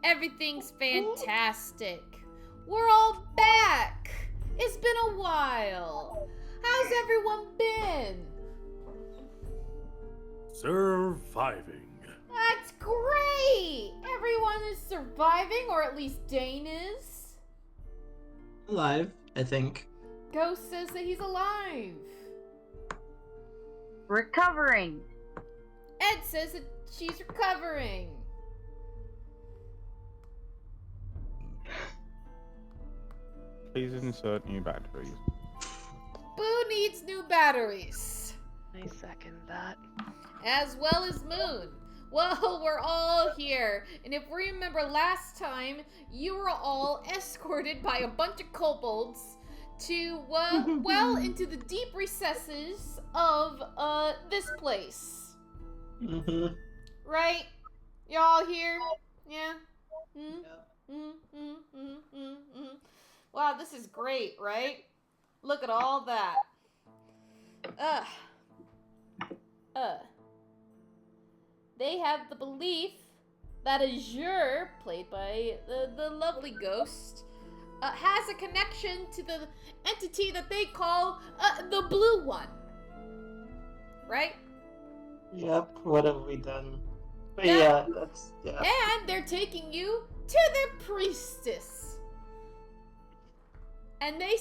Everything's fantastic. We're all back. It's been a while. How's everyone been? Surviving. That's great. Everyone is surviving, or at least Dane is. Alive, I think. Ghost says that he's alive. Recovering. Ed says that she's recovering. Please insert new batteries. Boo needs new batteries. I second that. As well as Moon. Well, we're all here. And if we remember last time, you were all escorted by a bunch of kobolds to, well, into the deep recesses of, this place. Mm-hmm. Right? Y'all here? Yeah? Wow, this is great, right? Look at all that. They have the belief that Azure, played by the lovely ghost, has a connection to the entity that they call the Blue One. Right? Yep, what have we done? But Yeah. yeah. And they're taking you to the priestess. And they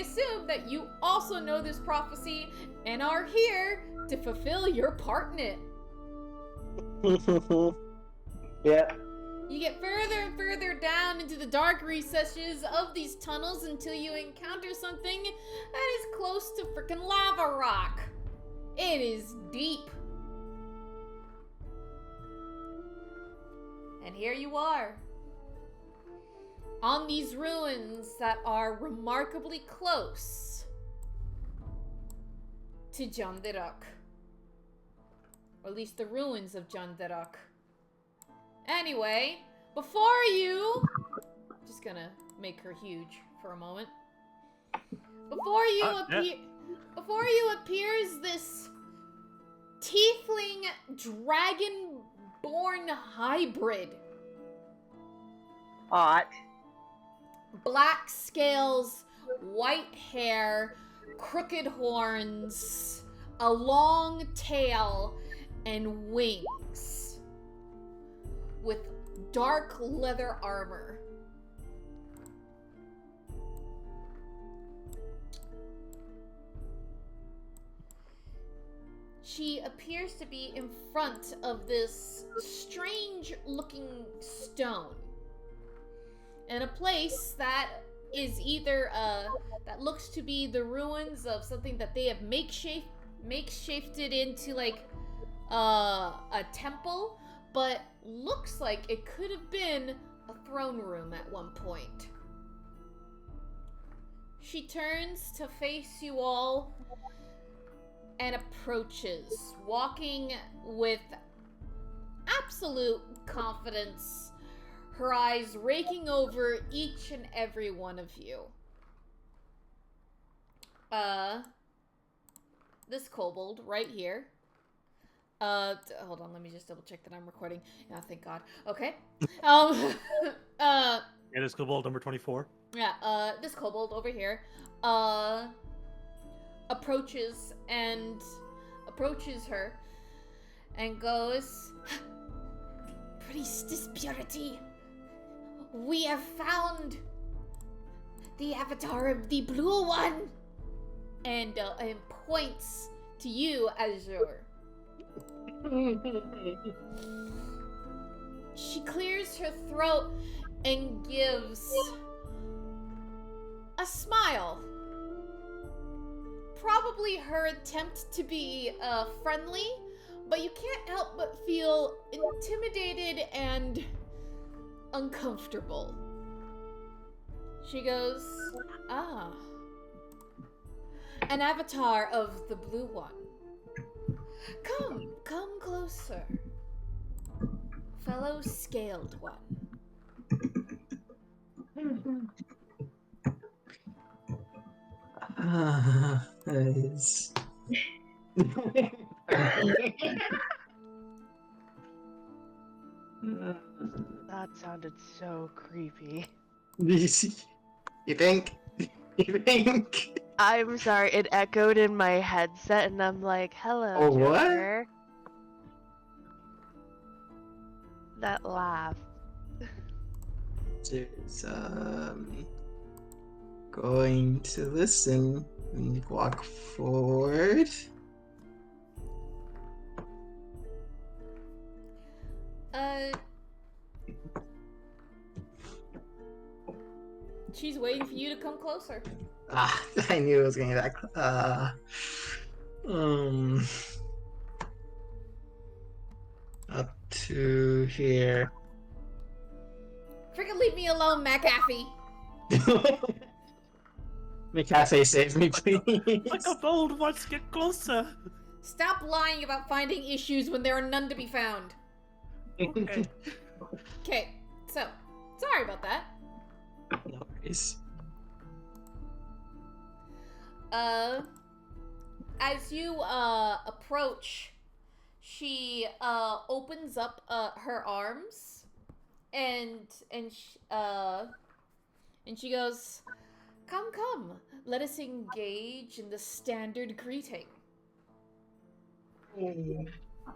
assume that you also know this prophecy and are here to fulfill your part in it. Yeah. You get further and further down into the dark recesses of these tunnels until you encounter something that is close to freaking lava rock. It is deep. And here you are. On these ruins that are remarkably close to Jandirak. Or at least the ruins of Jandirak. Anyway, before you... Just gonna make her huge for a moment. Before you appears this tiefling dragon-born hybrid. Hot. Black scales, white hair, crooked horns, a long tail, and wings. With dark leather armor. She appears to be in front of this strange-looking stone. In a place that is either, that looks to be the ruins of something that they have makeshifted into, like, a temple, but looks like it could have been a throne room at one point. She turns to face you all and approaches, walking with absolute confidence, her eyes raking over each and every one of you. This kobold right here. Hold on, let me just double check that I'm recording. Oh, thank God. Okay. It is Kobold number 24. Yeah, this kobold over here, approaches her and goes, Priestess Purity, we have found the avatar of the Blue One, and points to you, Azure. She clears her throat and gives a smile. Probably her attempt to be friendly, but you can't help but feel intimidated and uncomfortable. She goes, ah, an avatar of the Blue One. Come closer, fellow scaled one. Nice. That sounded so creepy. You think? You think? I'm sorry, it echoed in my headset, and I'm like, hello, Oh, what? Joker. That laugh. Just, going to listen and walk forward. She's waiting for you to come closer. Ah, I knew it was gonna get that. Up to here. Freaking leave me alone, McAfee. McAfee, save me, please. Like a bold ones, get closer. Stop lying about finding issues when there are none to be found. Okay. Okay, so, sorry about that. No worries. As you, approach, she, opens up, her arms, and she goes, come, let us engage in the standard greeting.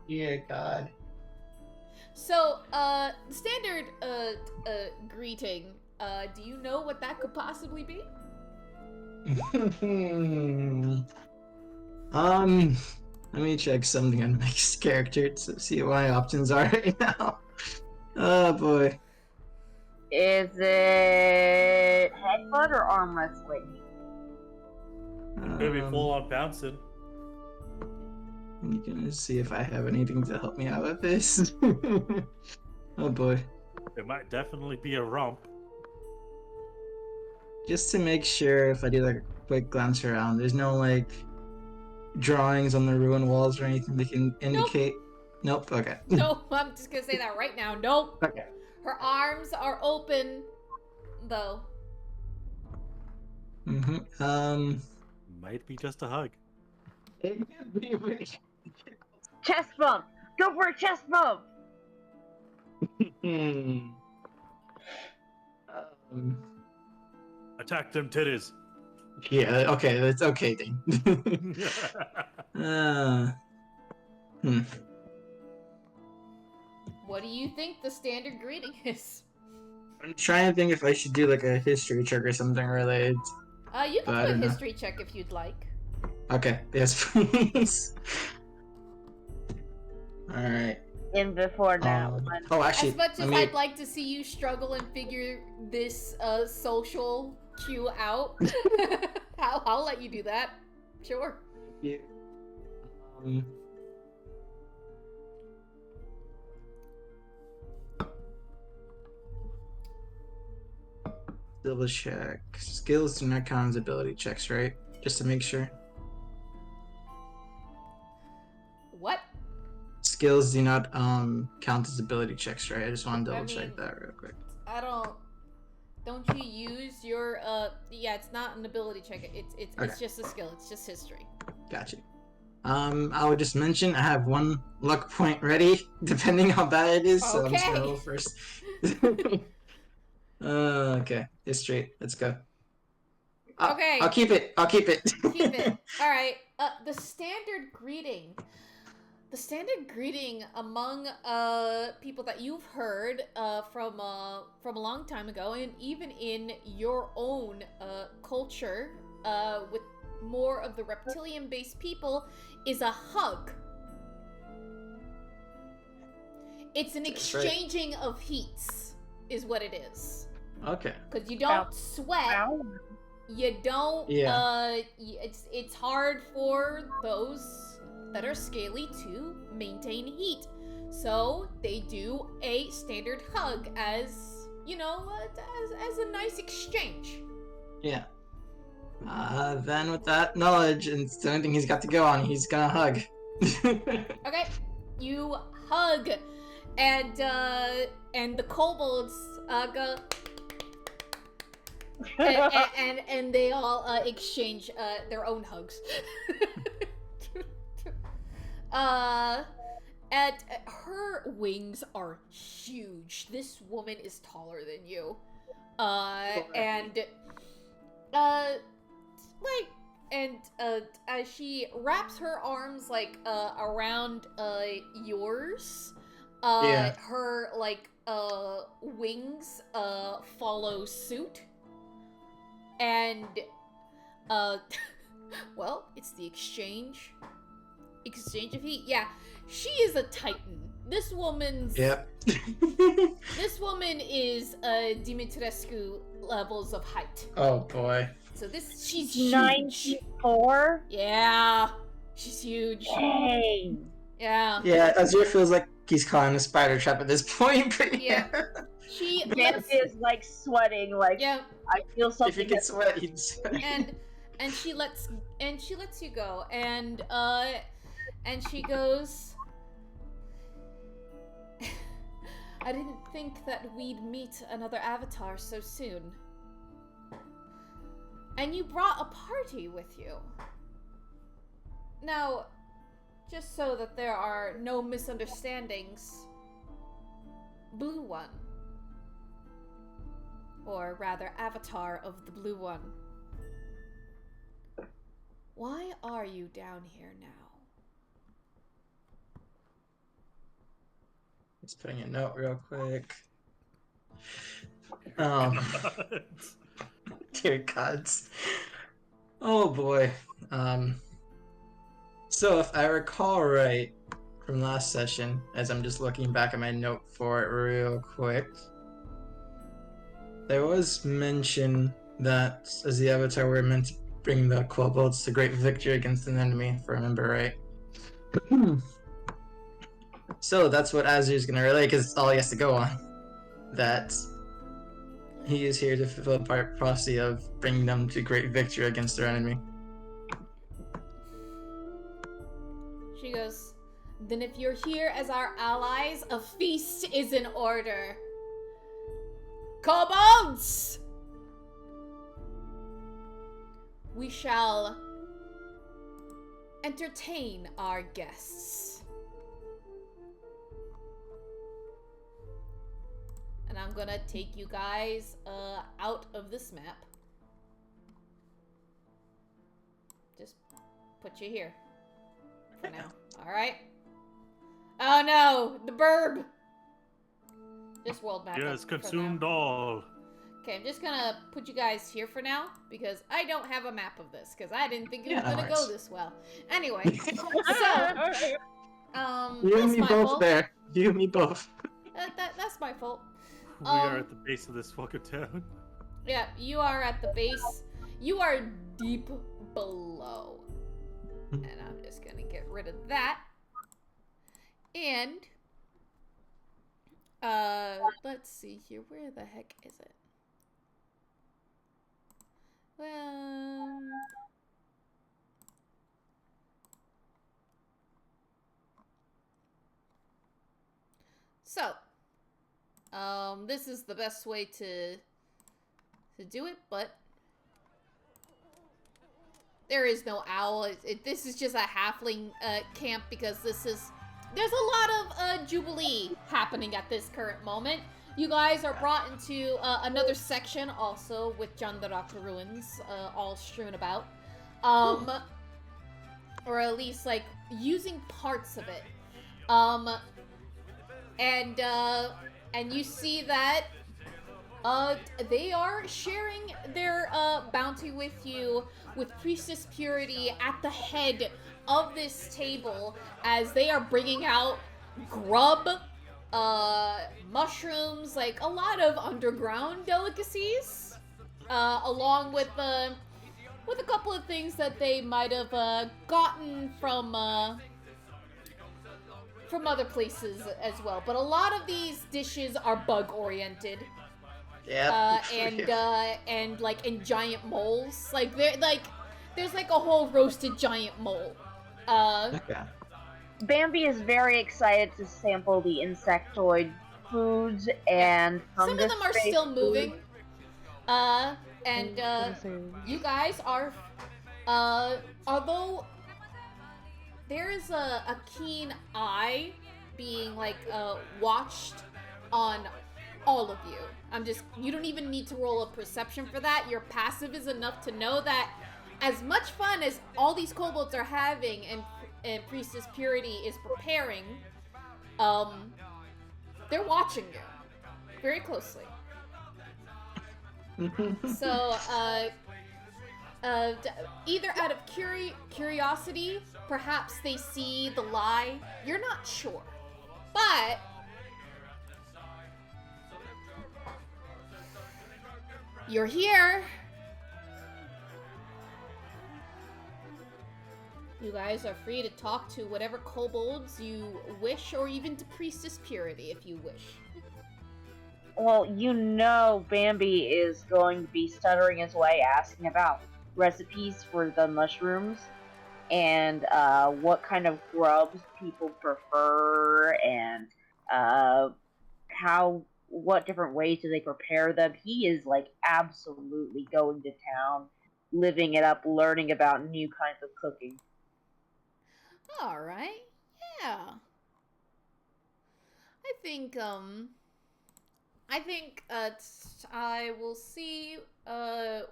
Dear God. So, standard, greeting, do you know what that could possibly be? Let me check something on Mike's character to see what my options are right now. Oh boy. Is it headbutt or arm wrestling? Gonna be full on bouncing. I'm gonna see if I have anything to help me out with this. Oh boy. It might definitely be a romp. Just to make sure, if I do like a quick glance around, there's no like drawings on the ruined walls or anything that can indicate. Nope. Okay. No, I'm just gonna say that right now. Nope. Okay. Her arms are open, though. Mm-hmm. Might be just a hug. Chest bump! Go for a chest bump! Attack them titties. Yeah. Okay. That's okay then. What do you think the standard greeting is? I'm trying to think if I should do like a history check or something related. You But I can do a don't know. history check if you'd like. Okay. Yes, please. All right. In before that one. Oh, actually, As much let as me- I'd like to see you struggle and figure this social cue out, I'll let you do that. Sure. Yeah. Double check. Skills do not count as ability checks, right? Just to make sure. What? Skills do not count as ability checks, right? I just want to I double check mean- that real quick. I don't. Don't you use your Yeah, it's not an ability check. It's Okay. just a skill. It's just history. Gotcha. I would just mention I have one luck point ready, depending how bad it is. So I'm just gonna Okay. roll first. Okay, history. Let's go. Okay. I'll keep it. I'll keep it. Keep it. All right. The standard greeting. The standard greeting among people that you've heard from a long time ago, and even in your own culture, with more of the reptilian-based people, is a hug. It's an That's right. exchanging of heats, is what it is. Okay. Because you don't sweat. You don't. Yeah. It's hard for those that are scaly to maintain heat, so they do a standard hug as as a nice exchange. Yeah. Then with that knowledge and it's the only thing he's got to go on, he's gonna hug. Okay, you hug, and the kobolds go. and they all exchange their own hugs. And her wings are huge. This woman is taller than you. As she wraps her arms like around yours, Yeah. her like wings follow suit. And well, it's the exchange of heat. Yeah, she is a titan. This woman's Yep. this woman is Dimitrescu levels of height. Oh boy. So she's huge. 94? Yeah, she's huge. Dang. Yeah. Yeah, Azir feels like he's caught in a spider trap at this point. But Yeah. She Bambi is like sweating, like yeah, I feel if something. he gets sweat, he'd sweat. and she lets you go, and she goes, I didn't think that we'd meet another avatar so soon. And you brought a party with you. Now, just so that there are no misunderstandings, Blue One, or rather Avatar of the Blue One, why are you down here now? Just putting a note real quick. Dear gods. Oh boy. So if I recall right from last session, as I'm just looking back at my note for it real quick, there was mention that as the Avatar we're meant to bring the kobolds to great victory against an enemy, if I remember right. So that's what Azir's gonna relay, because it's all he has to go on. That he is here to fulfill the prophecy of bringing them to great victory against their enemy. She goes, then if you're here as our allies, a feast is in order. Kobolds! We shall entertain our guests. And I'm gonna take you guys out of this map. Just put you here for now. Alright? Oh no! The burb! Just world map. Yes, for consumed now. all. Okay, I'm just gonna put you guys here for now because I don't have a map of this because I didn't think it was Yeah, gonna no go worries. this well. Anyway, so You that's and me my both fault. there. You and me both. That's my fault. We are at the base of this fucking town. Yeah, you are at the base. You are deep below. And I'm just gonna get rid of that. And let's see here. Where the heck is it? Well, so this is the best way to do it, but there is no owl. This is just a halfling camp because there's a lot of Jubilee happening at this current moment. You guys are brought into another section also with Jandarak ruins all strewn about. Or at least like using parts of it. And you see that they are sharing their bounty with you with Priestess Purity at the head of this table as they are bringing out grub, mushrooms, like a lot of underground delicacies, along with a couple of things that they might have gotten from other places as well. But a lot of these dishes are bug oriented. Yeah. And like in giant moles. Like there's like a whole roasted giant mole. Okay. Bambi is very excited to sample the insectoid foods and some of them are fungus-based still moving. foods. You guys are although there is a keen eye being like watched on all of you. You don't even need to roll a perception for that. Your passive is enough to know that as much fun as all these kobolds are having and Priestess Purity is preparing, they're watching you very closely. So, either out of curiosity, perhaps they see the lie. You're not sure. But you're here. You guys are free to talk to whatever kobolds you wish, or even to Priestess Purity if you wish. Well, you know Bambi is going to be stuttering his way, asking about recipes for the mushrooms, and what kind of grubs people prefer, and what different ways do they prepare them. He is, like, absolutely going to town, living it up, learning about new kinds of cooking. Alright, yeah. I will see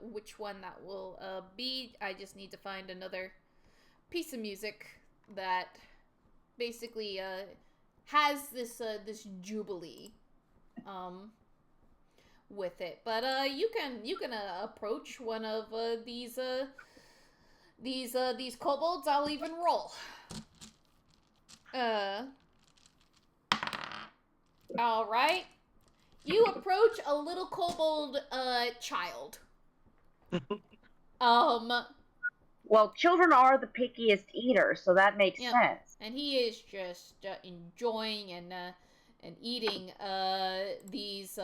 which one that will be. I just need to find another piece of music that basically has this jubilee with it. But you can approach one of these kobolds. I'll even roll. All right. You approach a little kobold child. Well, children are the pickiest eaters, so that makes sense. And he is just enjoying and eating these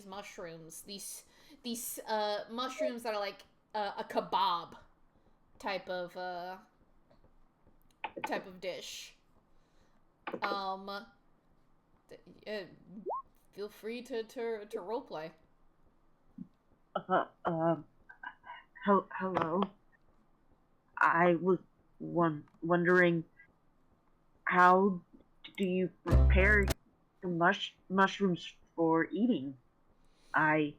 mushrooms. These mushrooms that are like a kebab type of dish. Feel free to roleplay. Hello. I was wondering, how do you prepare the mushrooms for eating? I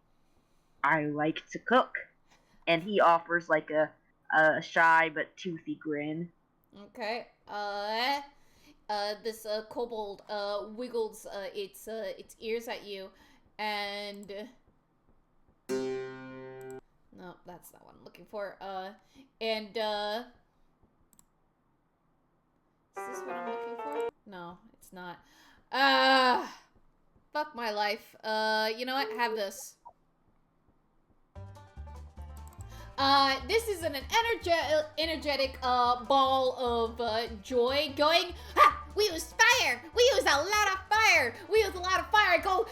like to cook. And he offers like a shy but toothy grin. Okay. This kobold wiggles its ears at you, and no, that's not what I'm looking for. Is this what I'm looking for? No, it's not. Fuck my life. You know what? Have this. This is an energetic ball of joy going, ha! We use fire! We use a lot of fire! We use a lot of fire! Go,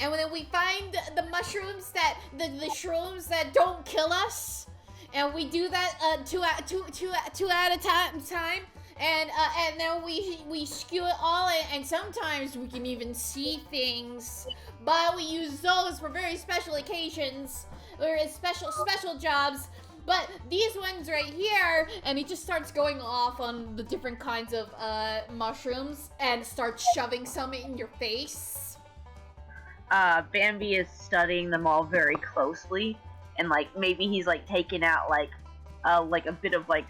and then we find the mushrooms the shrooms that don't kill us, and we do that two at a time. And then we skew it all, and sometimes we can even see things. But we use those for very special occasions, or special jobs. But these ones right here, and he just starts going off on the different kinds of mushrooms, and starts shoving some in your face. Bambi is studying them all very closely, and like maybe he's like taking out like a bit of like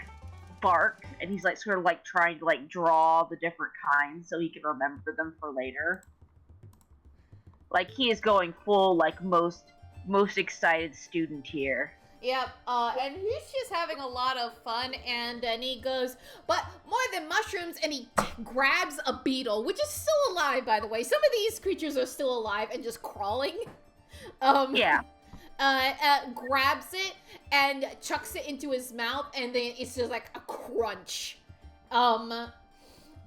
bark, and he's like sort of like trying to like draw the different kinds so he can remember them for later. Like he is going full like most excited student here. Yep, and he's just having a lot of fun, and he goes, but more than mushrooms, and he grabs a beetle, which is still alive, by the way. Some of these creatures are still alive and just crawling. Yeah. Grabs it and chucks it into his mouth, and then it's just like a crunch. And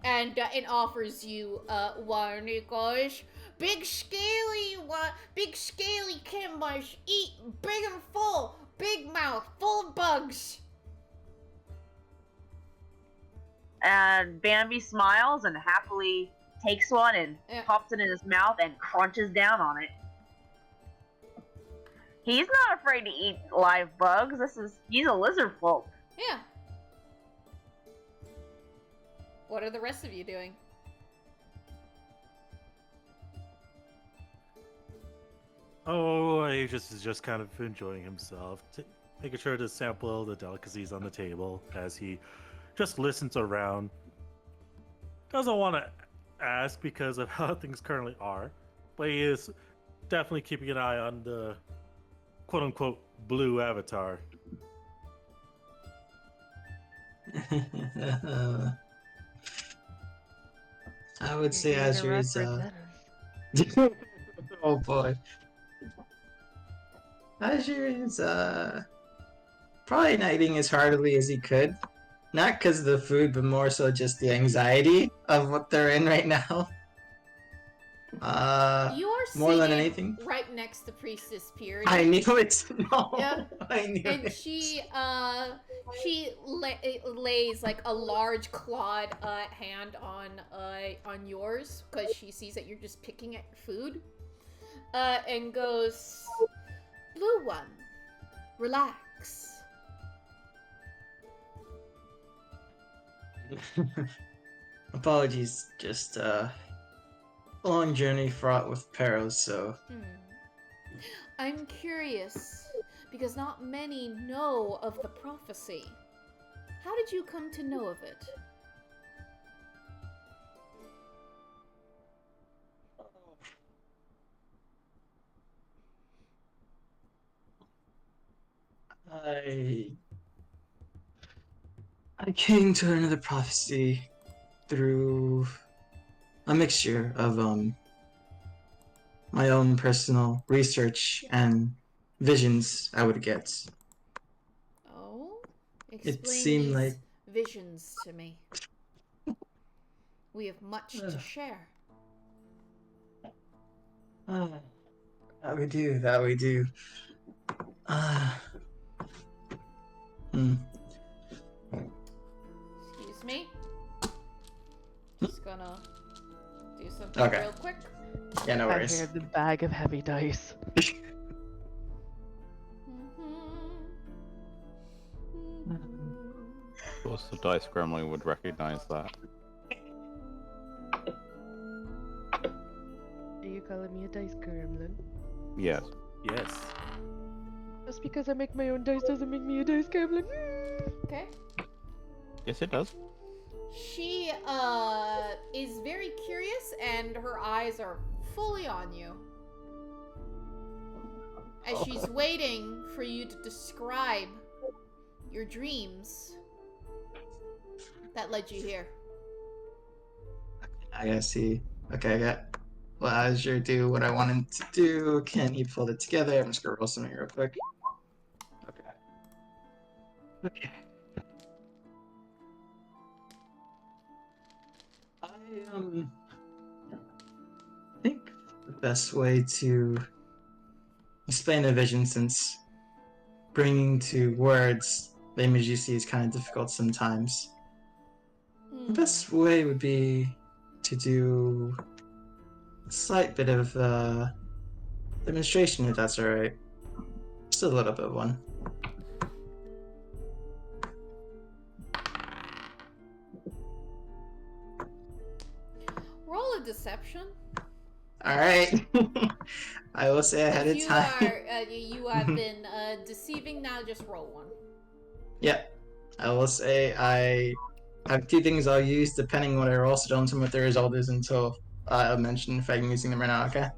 it offers you one, and it goes, big scaly Kimbers, eat big and full, big mouth, full of bugs. And Bambi smiles and happily takes one and pops it in his mouth and crunches down on it. He's not afraid to eat live bugs. He's a lizard folk. Yeah. what are the rest of you doing? Oh, Aegis is just kind of enjoying himself, making sure to sample the delicacies on the table as he just listens around. Doesn't want to ask because of how things currently are, but he is definitely keeping an eye on the quote-unquote blue avatar. I would say You're getting a Azure is reference, oh boy. Azure is probably not eating as heartily as he could. Not because of the food, but more so just the anxiety of what they're in right now. You are more than seated anything. right next to Priestess Purity. I knew it. No, Yeah. I knew And it. she lays like a large clawed hand on yours because she sees that you're just picking at your food, and goes, "Blue one, relax." Apologies, just a long journey fraught with perils, so I'm curious because not many know of the prophecy. How did you come to know of it? I came to another prophecy through a mixture of my own personal research and visions I would get. Oh? It Explain seemed these like visions to me. We have much to share. that we do, that we do. Excuse me. Just gonna do something Okay. real quick. Yeah, no I worries. hear the bag of heavy dice. Of course, the dice gremlin would recognize that. Are you calling me a dice gremlin? Yes. Yes. Just because I make my own dice doesn't make me a dice gremlin. Okay. Yes, it does. She is very curious and her eyes are fully on you. As she's waiting for you to describe your dreams that led you here. I gotta see. Okay, I got. Well, Azure do what I wanted to do. Can he pull it together? I'm just gonna roll something real quick. Okay. Okay. I think the best way to explain a vision, since bringing to words the image you see is kind of difficult sometimes. The best way would be to do a slight bit of demonstration, if that's alright. Just a little bit of one. Roll a deception. Alright. I will say ahead of You time. you have been deceiving now. Just roll one. Yep. I will say I have two things I'll use depending on what I roll, so don't tell me what the result is until I'll mention if I'm using them right now, okay?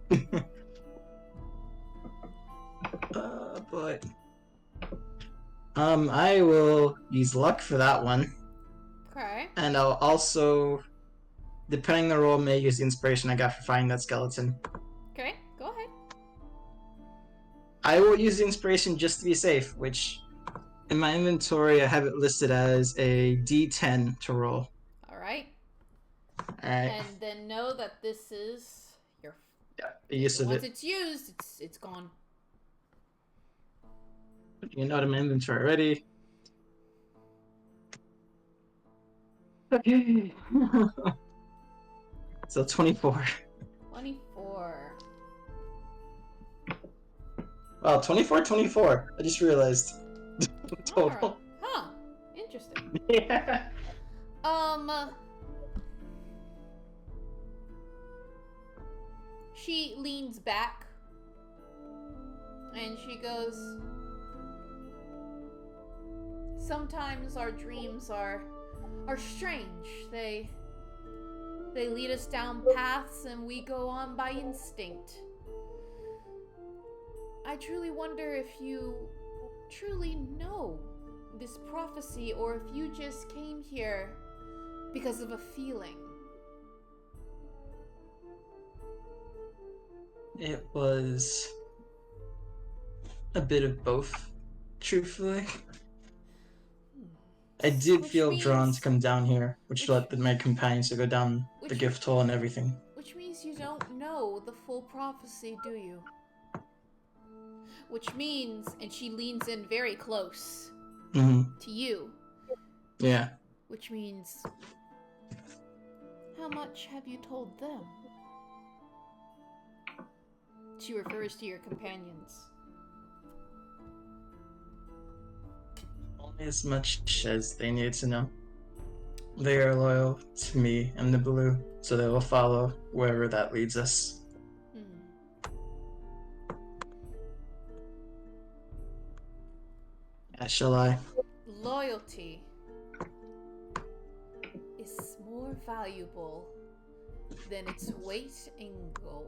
But I will use luck for that one. Okay. And I'll also, depending on the roll, may use the inspiration I got for finding that skeleton. Okay. Go ahead. I will use the inspiration just to be safe, which in my inventory I have it listed as a D10 to roll. All right. Alright. And then know that this is your. Yeah, the use of Once it. it's used, it's gone. You know, in my inventory already. Okay. So 24. 24. Wow, 24. I just realized. Total. Alright. Huh. Interesting. Yeah. She leans back and she goes, sometimes our dreams are strange. They lead us down paths and we go on by instinct. I truly wonder if you truly know this prophecy or if you just came here because of a feeling. It was a bit of both, truthfully. I did Which feel drawn means- to come down here, which led my companions to go down the Which- gift hole and everything. Which means you don't know the full prophecy, do you? Which means, and she leans in very close Mm-hmm. to you, Yeah. which means, how much have you told them? She refers to your companions. Only as much as they need to know. They are loyal to me and the blue, so they will follow wherever that leads us. As shall I. Loyalty is more valuable than its weight in gold.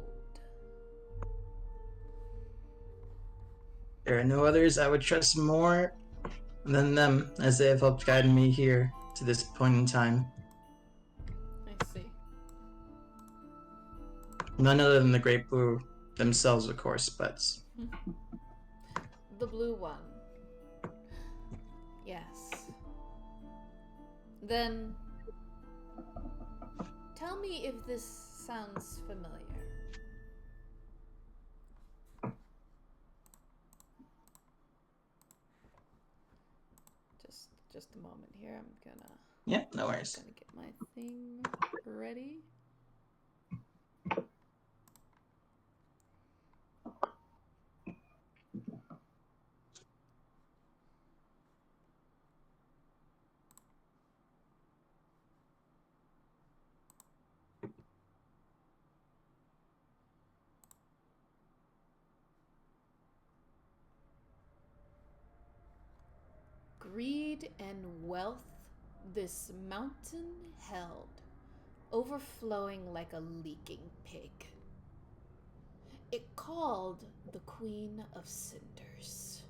There are no others I would trust more than them, as they have helped guide me here to this point in time. I see. None other than the Great Blue themselves, of course, but The blue one. Yes. Then, tell me if this sounds familiar. Just a moment here. I'm yeah, no worries. gonna get my thing ready. Greed and wealth this mountain held, overflowing like a leaking pig. It called the Queen of Cinders.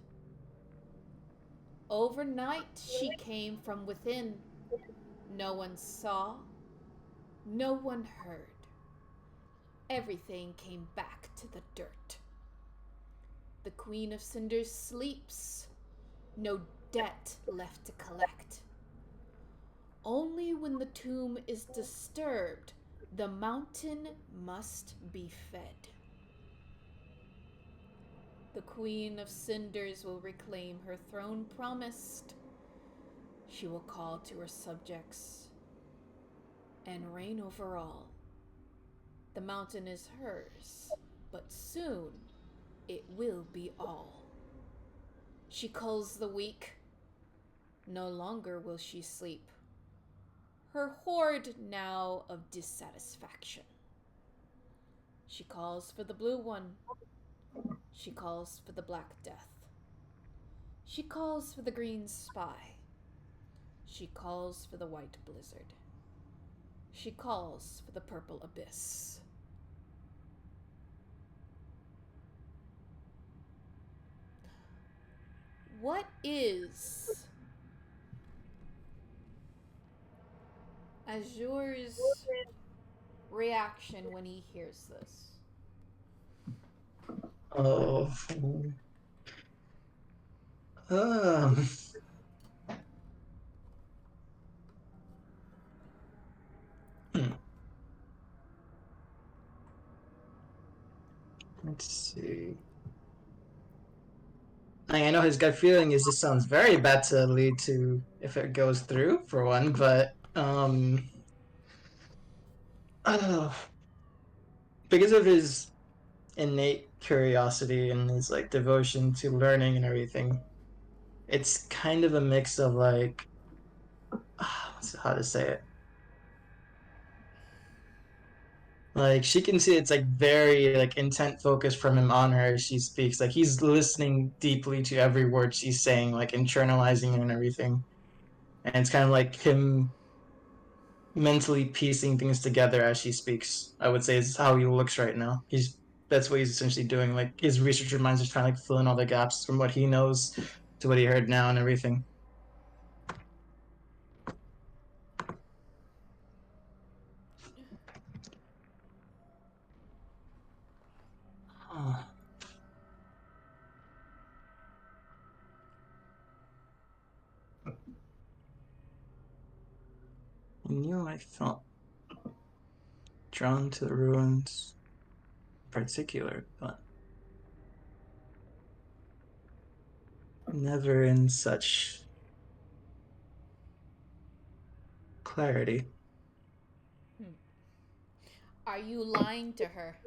Overnight she came from within. No one saw, no one heard. Everything came back to the dirt. The Queen of Cinders sleeps. No debt left to collect. Only when the tomb is disturbed, the mountain must be fed. The Queen of Cinders will reclaim her throne promised. She will call to her subjects and reign over all. The mountain is hers, but soon it will be all. She culls the weak. No longer will she sleep. Her hoard now of dissatisfaction. She calls for the blue one. She calls for the Black Death. She calls for the green spy. She calls for the white blizzard. She calls for the purple abyss. What is Azur's reaction when he hears this? Oh. Um. Hmm. Let's see. I know his gut feeling is this sounds very bad to lead to if it goes through, for one, but because of his innate curiosity and his like devotion to learning and everything, it's kind of a mix of like how to say it. Like she can see it's like very like intent focus from him on her as she speaks. Like he's listening deeply to every word she's saying, like internalizing it and everything. And it's kind of like him mentally piecing things together as she speaks. I would say is how he looks right now. That's what he's essentially doing. Like his researcher mind's just trying to like fill in all the gaps from what he knows to what he heard now and everything. Huh. I knew I felt drawn to the ruins in particular, but never in such clarity. Are you lying to her?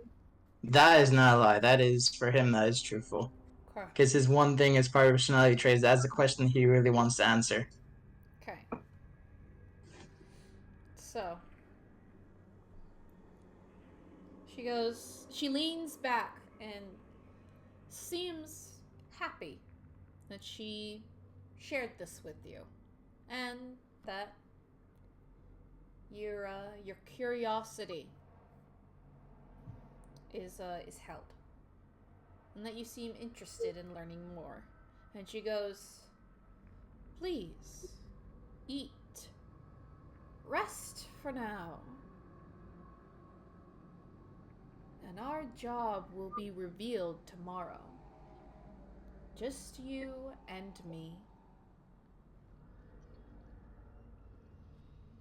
That is not a lie. That is, for him, that is truthful. Okay. Because his one thing as part of personality traits, that's the question he really wants to answer. Okay. So she leans back and seems happy that she shared this with you, and that your curiosity is held, and that you seem interested in learning more. And she goes, "Please eat, rest for now, and our job will be revealed tomorrow. Just you and me.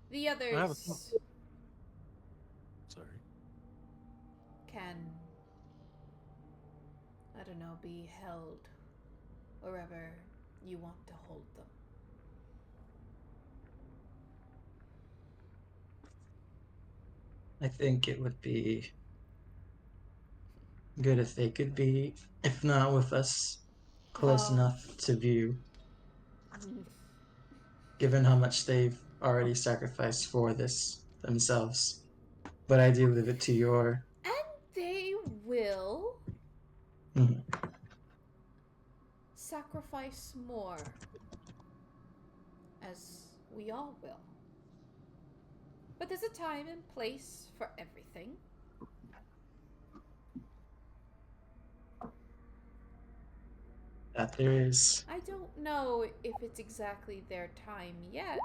The others Sorry. can, I don't know, be held wherever you want to hold them." I think it would be good if they could be, if not with us, close Oh. enough to view, given how much they've already sacrificed for this themselves. But I do leave it to your. And they will Mhm. sacrifice more, as we all will. But there's a time and place for everything. That there is. I don't know if it's exactly their time yet.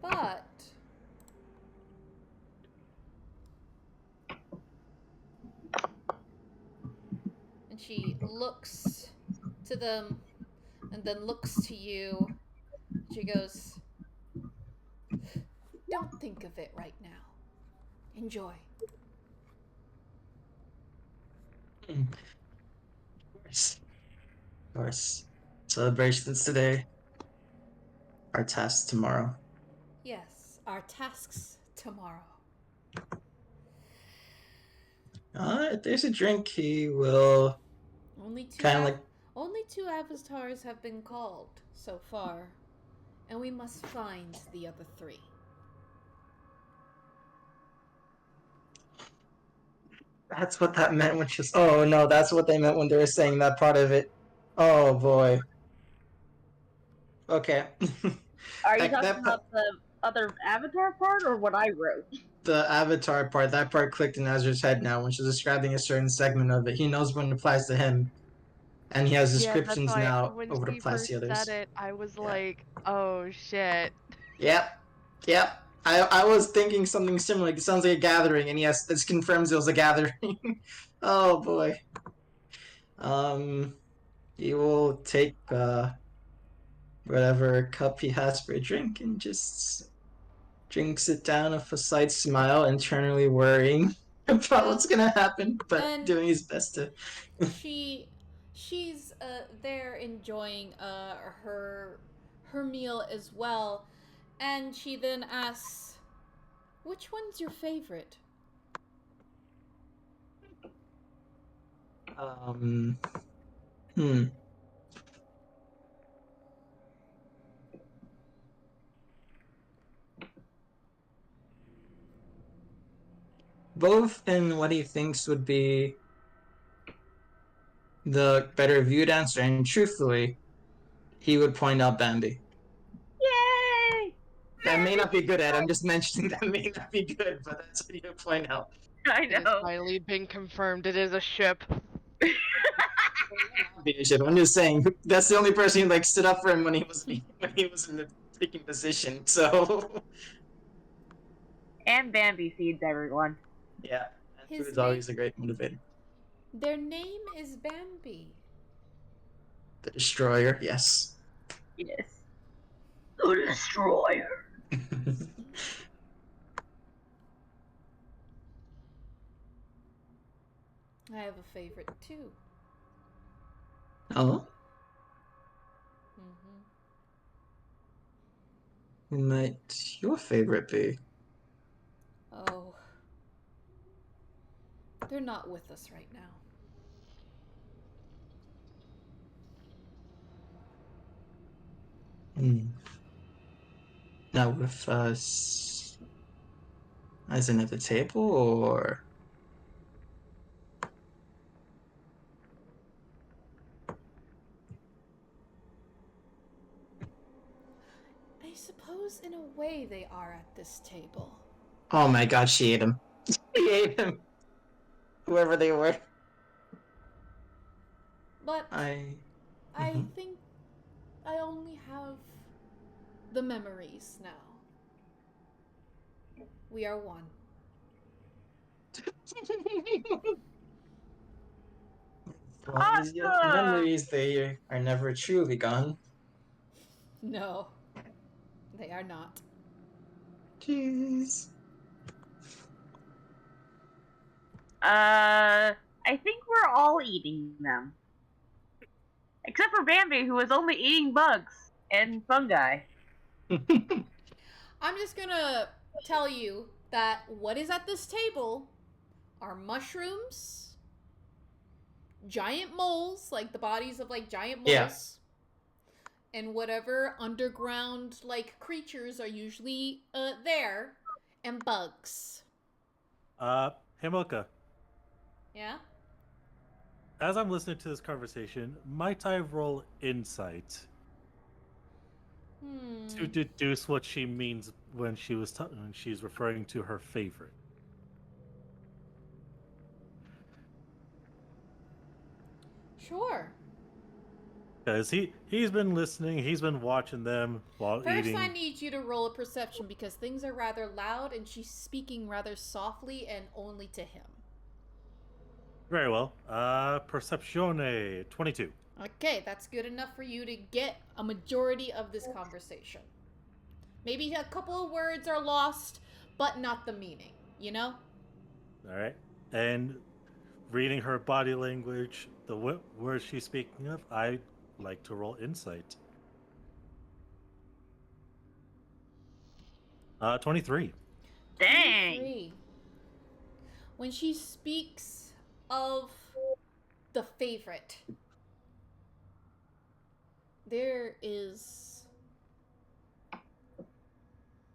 But and she looks to them and then looks to you. She goes, "Don't think of it right now. Enjoy." Of course. Of course. Celebrations today. Our tasks tomorrow. Yes, our tasks tomorrow. If there's a drink, he will Only two kind of like. only two avatars have been called so far, and we must find the other three. That's what that meant when she was. Oh no, that's what they meant when they were saying that part of it. Oh boy. Okay. Are you That, talking that about the other avatar part or what I wrote? the avatar part, that part clicked in Azra's head now when she's describing a certain segment of it. He knows when it applies to him, and he has Yeah, that's descriptions why now when of what she applies first to the said others. it, I was Yeah. like, oh shit. Yep. Yep. I was thinking something similar. Like, it sounds like a gathering, and yes, this confirms it was a gathering. Oh boy. He will take whatever cup he has for a drink and just drinks it down with a slight smile, internally worrying about what's gonna happen, but And doing his best to. she she's there enjoying her meal as well, and she then asks, "Which one's your favorite?" Um. Hmm. both in what he thinks would be the better viewed answer, and truthfully, he would point out Bambi. Yay! That may not be good, Ed. I'm just mentioning that may not be good, but that's what he would point out. I It has know. finally been confirmed. It is a ship. I'm just saying that's the only person who like stood up for him when he was in the freaking position. So And Bambi feeds everyone. yeah, His food's always a great motivator. Their name is Bambi. The destroyer, yes. Yes. The Destroyer. I have a favorite too. Oh, Mm-hmm. who might your favorite be? Oh. They're not with us right now. Now with us, as in at the table, or I suppose in a way they are at this table. oh my God, she ate him. She ate him. Whoever they were. But I think I only have the memories now. We are one. As long as you have memories, they are never truly gone. No, they are not. Jeez. I think we're all eating them. Except for Bambi, who was only eating bugs and fungi. I'm just gonna tell you that what is at this table are mushrooms, giant moles, like the bodies of like giant moles, Yeah. and whatever underground like creatures are usually there, and bugs. Hey Mocha, Yeah? as I'm listening to this conversation, might I roll insight to deduce what she means when when she's referring to her favorite? Sure. Because he's been listening, he's been watching them while First, eating. I need you to roll a perception because things are rather loud and she's speaking rather softly and only to him. Very well. Perceptione 22. Okay, that's good enough for you to get a majority of this conversation. Maybe a couple of words are lost, but not the meaning, you know? All right. And reading her body language, the words she's speaking of, I like to roll insight. 23. Dang! 23. When she speaks of the favorite, there is...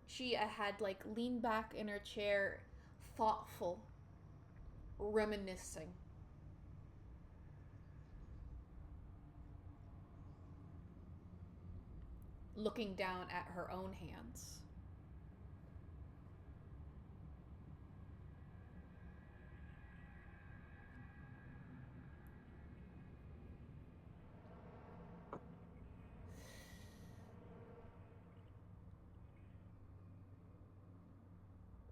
She had like leaned back in her chair, thoughtful, reminiscing. Looking down at her own hands.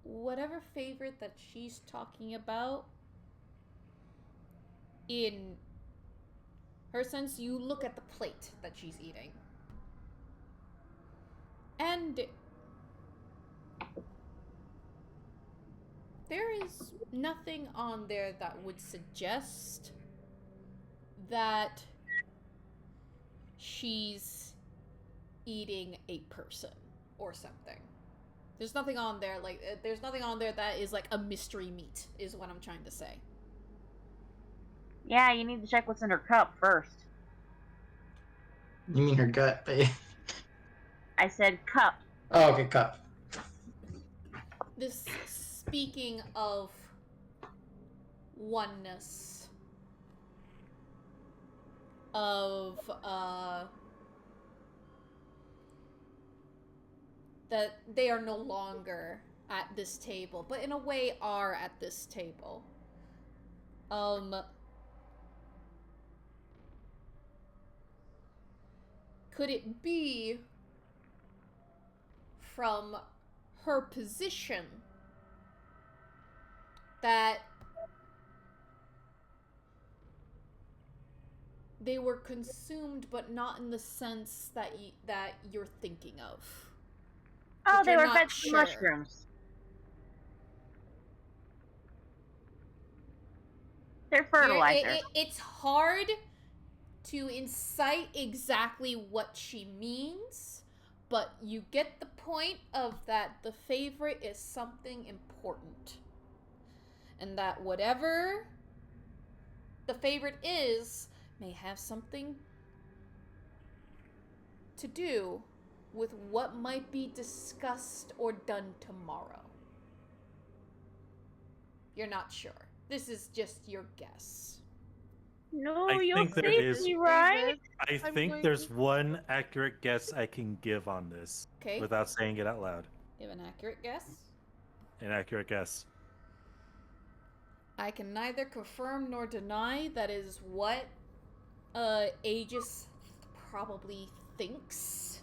Whatever favorite that she's talking about, in her sense, you look at the plate that she's eating. And there is nothing on there that would suggest that she's eating a person or something. There's nothing on there there's nothing on there that is like a mystery meat is what I'm trying to say. Yeah, you need to check what's in her cup first. You mean her gut, babe? I said cup. Oh, okay, cup. This speaking of oneness of that they are no longer at this table, but in a way are at this table. Could it be from her position that they were consumed, but not in the sense that that you're thinking of? Oh, But they you're were not fed sure. mushrooms. They're fertilizer. It's hard to incite exactly what she means, but you get the point of that the favorite is something important. And that whatever the favorite is may have something to do with what might be discussed or done tomorrow. You're not sure. This is just your guess. No, I you'll think there save is- me, right? I I'm think going there's to- one accurate guess I can give on this Okay? without saying it out loud. You have an accurate guess? An accurate guess. I can neither confirm nor deny that is what Aegis probably thinks.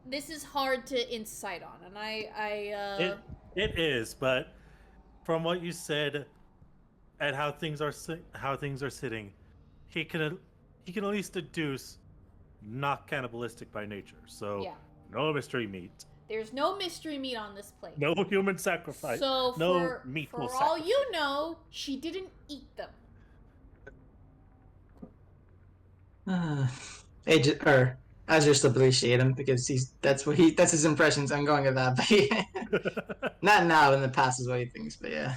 This is hard to incite on, and It is, but from what you said and how things are sitting, he can at least deduce not cannibalistic by nature. So yeah. no mystery meat, There's no mystery meat on this plate. no human sacrifice, So no for meatful all sacrifice. you know, she didn't eat them. Agent or Azure still believes she ate him because that's his impressions. I'm going with that, but not now. In the past is what he thinks, but yeah.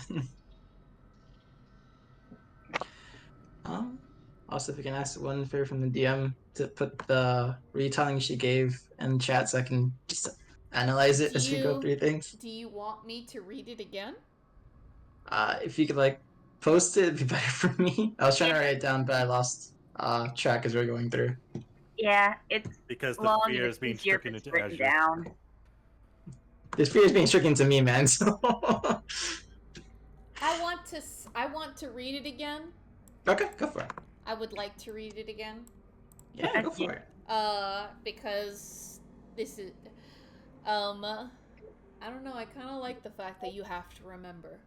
Also, if we can ask one favor from the DM to put the retelling she gave in chat, so I can just analyze it as we go through things. Do you want me to read it again? If you could post it, it'd be better for me. I was trying to write it down, but I lost track as we're going through. Yeah, it's Because the long fear and is being it's easier if stricken it's into written Azure. down. This fear is being stricken to me, man. So I want to read it again. okay, go for it. I would like to read it again. Yeah, go for it. Because this is I don't know, I kind of like the fact that you have to remember.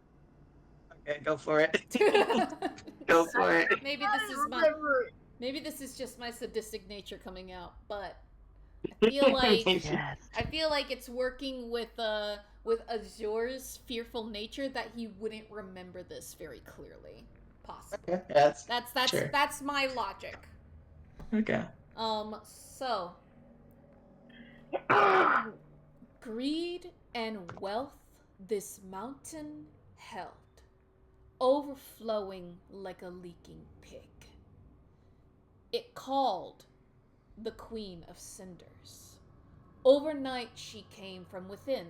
Okay, go for it. Go for it. Maybe this is just my sadistic nature coming out, but I feel like Yes. I feel like it's working with Azure's fearful nature that he wouldn't remember this very clearly. Possibly. Okay, yeah, sure. That's my logic. Okay. So greed and wealth this mountain held, overflowing like a leaking pig. It called the Queen of Cinders. Overnight she came from within.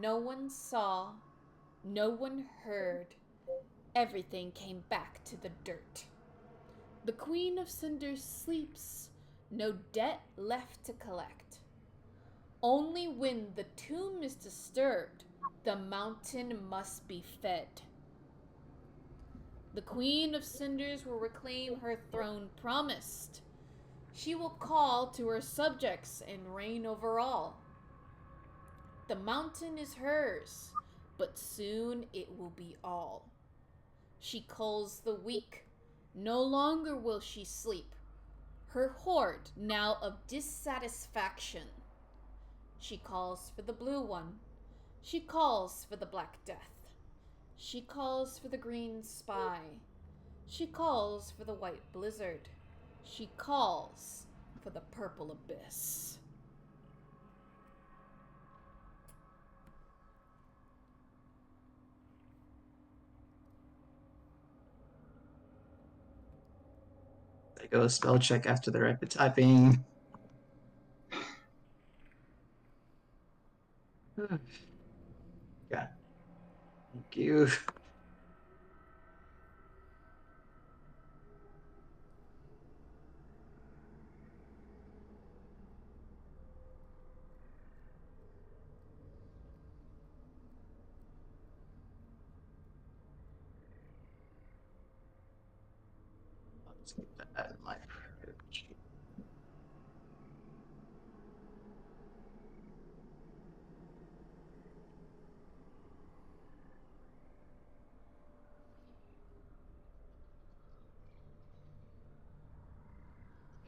No one saw, no one heard. Everything came back to the dirt. The Queen of Cinders sleeps, no debt left to collect. Only when the tomb is disturbed, the mountain must be fed. The Queen of Cinders will reclaim her throne promised. She will call to her subjects and reign over all. The mountain is hers, but soon it will be all. She culls the weak. No longer will she sleep. Her hoard now of dissatisfaction. She calls for the blue one. She calls for the Black Death. She calls for the green spy. She calls for the white blizzard. She calls for the purple abyss. I go spell check after the rapid typing. Yeah. Thank you. Let's get that out of my fridge.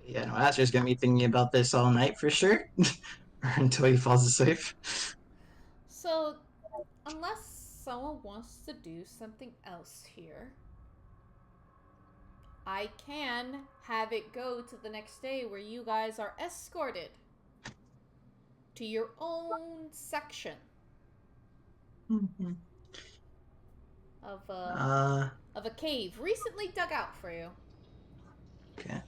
Yeah, no, Asher's gonna be thinking about this all night for sure. Or until he falls asleep. So, unless someone wants to do something else here, I can have it go to the next day where you guys are escorted to your own section of a cave recently dug out for you. Okay.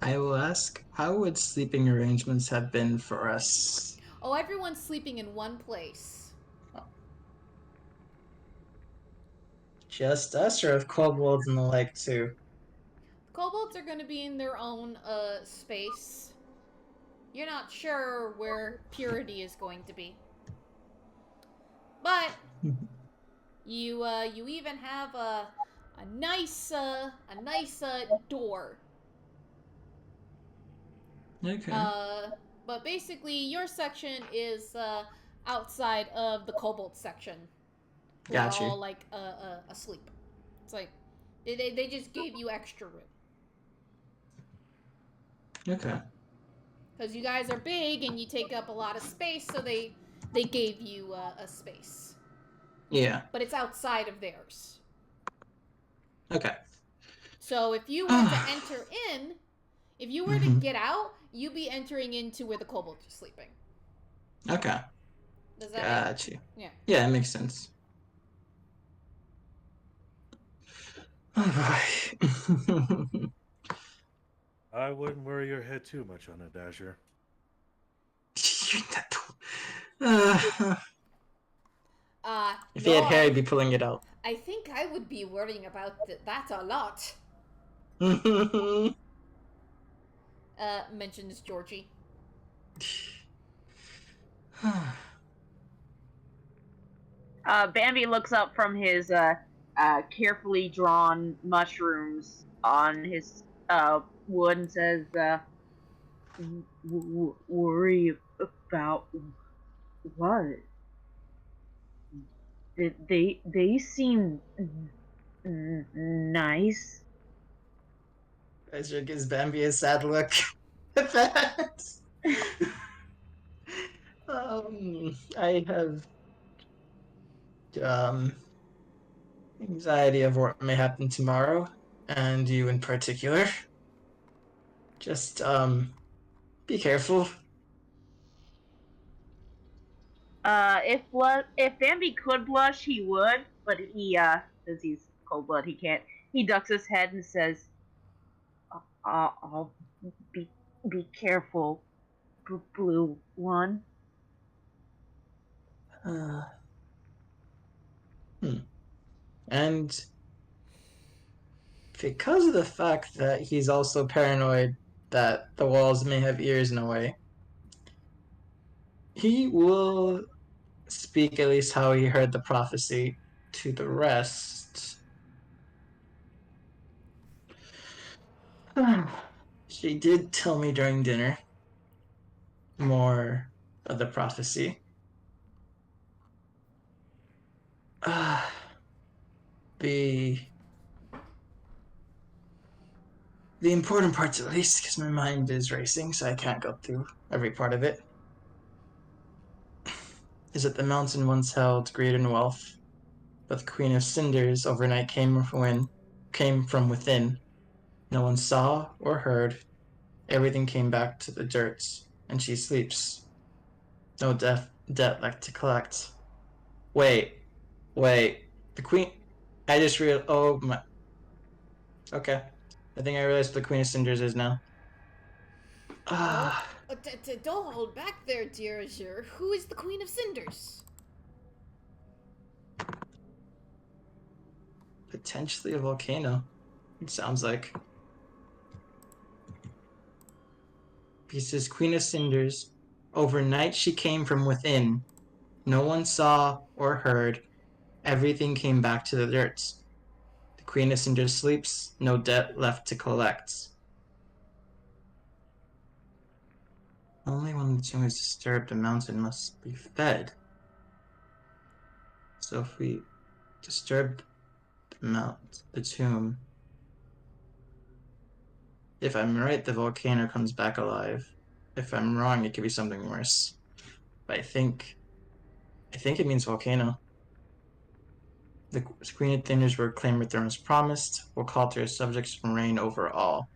I will ask, how would sleeping arrangements have been for us? Oh, everyone's sleeping in one place. Just us, or have kobolds and the like too? Kobolds are going to be in their own space. You're not sure where Purity is going to be. But you even have a nice door. Okay. But basically your section is outside of the kobold section. Who Got are you. all like asleep. It's like they just gave you extra room. Okay. Because you guys are big and you take up a lot of space, so they gave you a space. Yeah. But it's outside of theirs. Okay. So if you were to enter in, if you were to Mhm. get out, you'd be entering into where the kobolds are sleeping. Okay. Does that Got you. Yeah. Yeah, it makes sense. Alright. I wouldn't worry your head too much on it, Dasher. If he had no, hair, he'd be pulling it out. I think I would be worrying about that a lot. Mentions Georgie. Bambi looks up from his carefully drawn mushrooms on his wood and says, "Worry about what? They seem nice." Ezra gives Bambi a sad look. That. I have anxiety of what may happen tomorrow, and you in particular. Just be careful. If Bambi could blush, he would, but he since he's cold blood, he can't. He ducks his head and says, I'll be careful, blue one." Uh, And because of the fact that he's also paranoid that the walls may have ears in a way, he will speak at least how he heard the prophecy to the rest. She did tell me during dinner more of the prophecy. The important parts at least, because my mind is racing, so I can't go through every part of it, is that the mountain once held greater wealth, but the Queen of Cinders overnight came from within. No one saw or heard. Everything came back to the dirt, and she sleeps. No debt left to collect. Wait. The Queen. I just realized. Oh my. Okay. I think I realized what the Queen of Cinders is now. Don't hold back there, dear Azure. Who is the Queen of Cinders? potentially a volcano. It sounds like. He says, Queen of Cinders, overnight she came from within. No one saw or heard. Everything came back to the dirt. The Queen of Cinders sleeps, no debt left to collect. Only when the tomb is disturbed, the mountain must be fed. So if we disturb the tomb, if I'm right, the volcano comes back alive. If I'm wrong, it could be something worse. But I think it means volcano. The Queen of Thinders will reclaim her throne as promised, will call to her subjects from reign over all.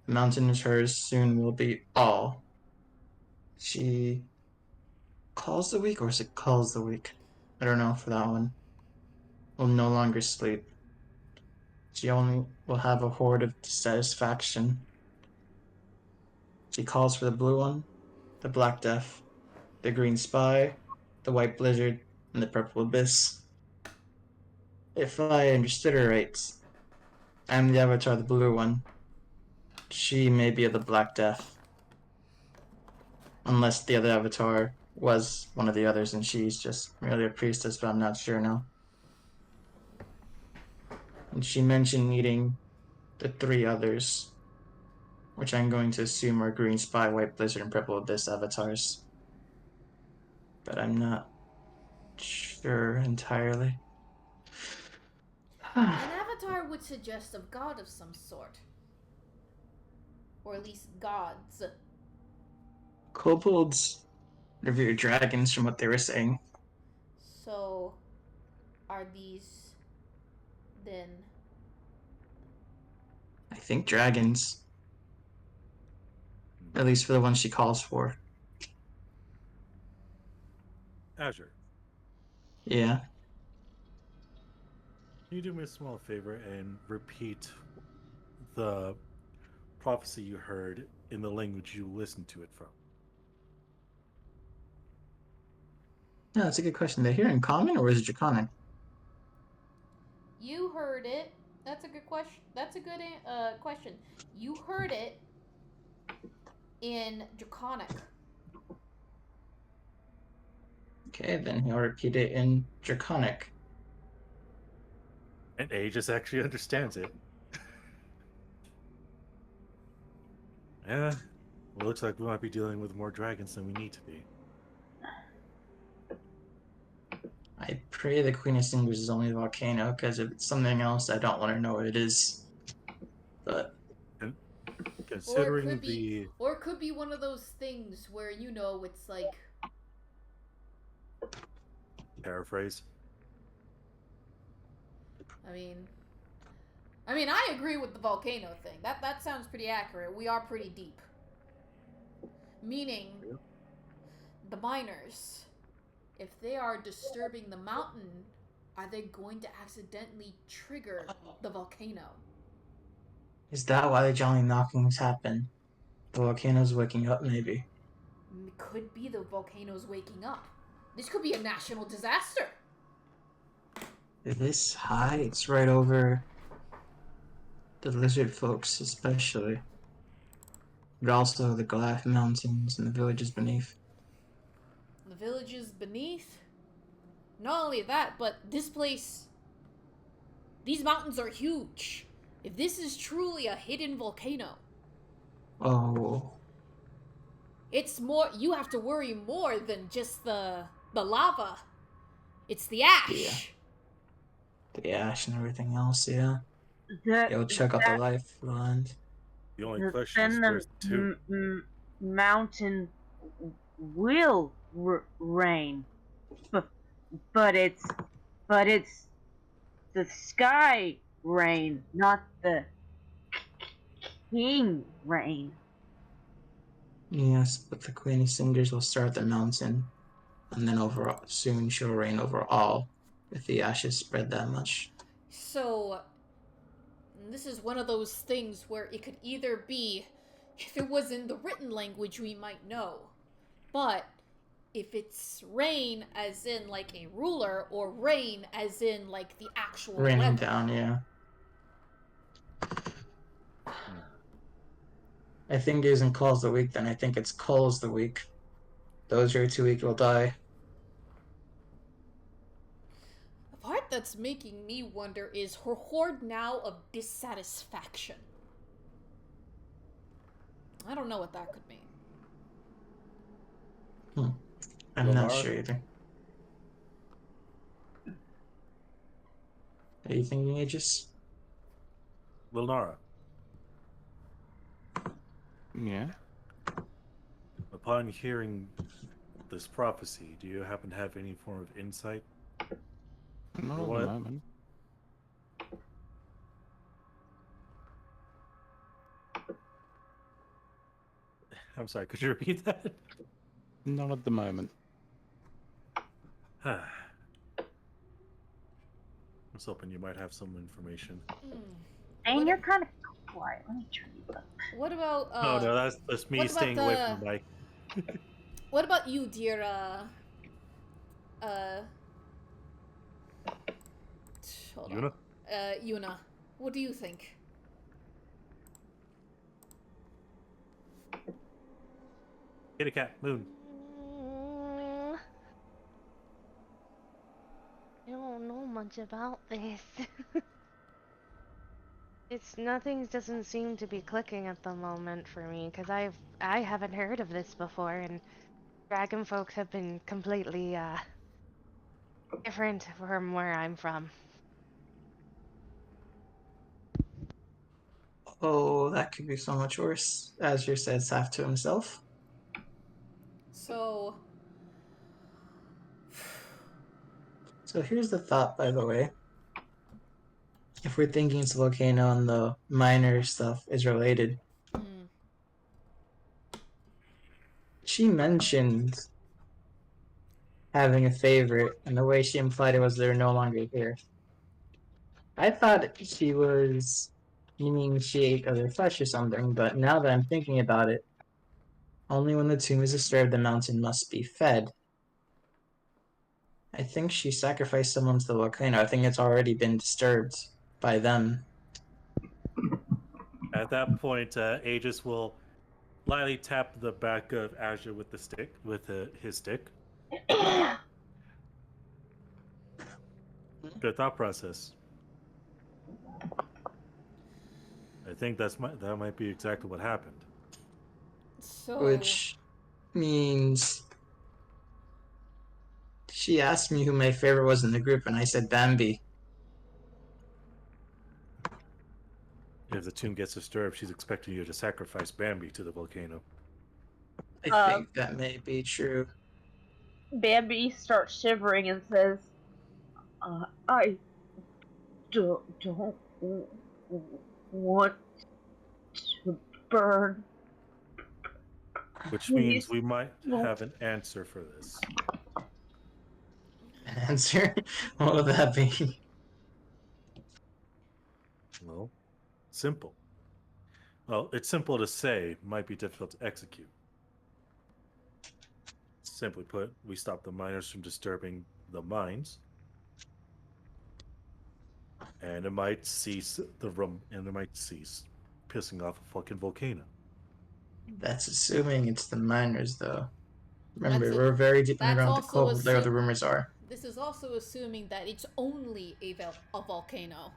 The mountain is hers, soon will be all. She calls the weak, or is it calls the weak? I don't know for that one. Will no longer sleep. She only will have a horde of dissatisfaction. She calls for the blue one, the black death, the green spy, the white blizzard, and the purple abyss. If I understood her right, I'm the avatar, the blue one. She may be of the black death. Unless the other avatar was one of the others and she's just merely a priestess, but I'm not sure now. And she mentioned meeting the three others, which I'm going to assume are Green Spy, White Blizzard, and Purple Abyss avatars. But I'm not sure entirely. An avatar would suggest a god of some sort. Or at least gods. Kobolds revere dragons from what they were saying. So, are these then? I think dragons. At least for the ones she calls for. Azure, Yeah. can you do me a small favor and repeat the prophecy you heard in the language you listened to it from? No, that's a good question. They hear in common or is it draconic? You heard it. That's a good question. That's a good question. You heard it in Draconic. Okay, then he'll repeat it in draconic. And Aegis actually understands it. Yeah, well, looks like we might be dealing with more dragons than we need to be. I pray the Queen of Cinders is only a volcano, because if it's something else, I don't want to know what it is. But Considering Or it could be one of those things where, you know, it's like... paraphrase. I mean, I agree with the volcano thing. That sounds pretty accurate. We are pretty deep. Meaning, the miners, if they are disturbing the mountain, are they going to accidentally trigger the volcano? is that why the Jolly knockings happen? The volcano's waking up, maybe. It could be the volcano's waking up. This could be a national disaster. This high, it's right over the lizard folks, especially. But also the Goliath Mountains and the villages beneath. The villages beneath. Not only that, but this place... These mountains are huge. If this is truly a hidden volcano... Oh. It's more... You have to worry more than just the lava. It's the ash. Yeah. The ash and everything else, yeah. The, It'll check out the lifeline. The only the- question is then where's the two? mountain will rain, but it's the sky rain, not the king rain. Yes, but the Queen of Cinders will start the mountain, and then soon she'll reign over all, if the ashes spread that much. So... This is one of those things where it could either be... If it was in the written language, we might know. But if it's rain as in like a ruler or rain as in like the actual Raining weather. down, yeah. I think it isn't calls the week then. I think it's calls the week. Those who are too weak will die. The part that's making me wonder is her hoard now of dissatisfaction. I don't know what that could mean. I'm not Lenara? sure either. Are you thinking Aegis? Lilnara, Yeah. upon hearing this prophecy, do you happen to have any form of insight? Not Or at what? the moment. I'm sorry, could you repeat that? Not at the moment. I was hoping you might have some information. And you're kind of quiet. Let me turn you up. What about Oh no, that's me what about staying away from the mic. what about you, dear hold Yuna? on. Yuna. What do you think? Kitty cat, moon. I don't know much about this. Nothing doesn't seem to be clicking at the moment for me because I haven't heard of this before, and dragon folks have been completely different from where I'm from. Oh, that could be so much worse. Azure says half to himself. So So here's the thought, by the way. If we're thinking it's a volcano and the minor stuff is related, she mentioned having a favorite, and the way she implied it was they're no longer here. I thought she was meaning she ate other flesh or something, but now that I'm thinking about it, only when the tomb is disturbed the mountain must be fed. I think she sacrificed someone to the volcano. I think it's already been disturbed by them. At that point, Aegis will lightly tap the back of Azure with the stick, with his stick. Good thought process. I think that might be exactly what happened. so Which means she asked me who my favorite was in the group, and I said Bambi. If the tomb gets disturbed, she's expecting you to sacrifice Bambi to the volcano. I think that may be true. Bambi starts shivering and says, I don't want to burn. Which means we might have an answer for this. Answer? What would that be? Well, simple. Well, it's simple to say, might be difficult to execute. Simply put, we stop the miners from disturbing the mines, and it might cease pissing off a fucking volcano. That's assuming it's the miners, though. Remember, That's we're very deep that's underground the also cove where the rumors are. this is also assuming that it's only a volcano.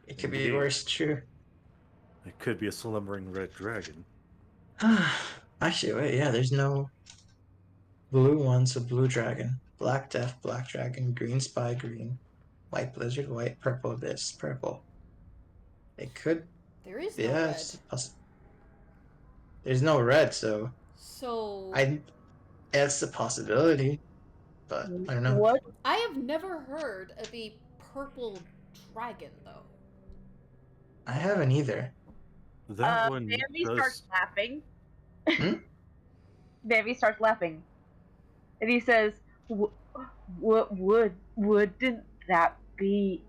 It could be Indeed. worse, true. It could be a slumbering red dragon. Actually, wait, yeah, there's no blue one, so blue dragon. Black death, black dragon, green spy, green. White blizzard, white, purple abyss, purple. It could, There is no yeah, red. there's no red, so So it's a possibility, but I don't know. What? I have never heard of a purple dragon though. I haven't either. That one Bambi does... starts laughing. Hmm? Bambi starts laughing, and he says, "Wouldn't that be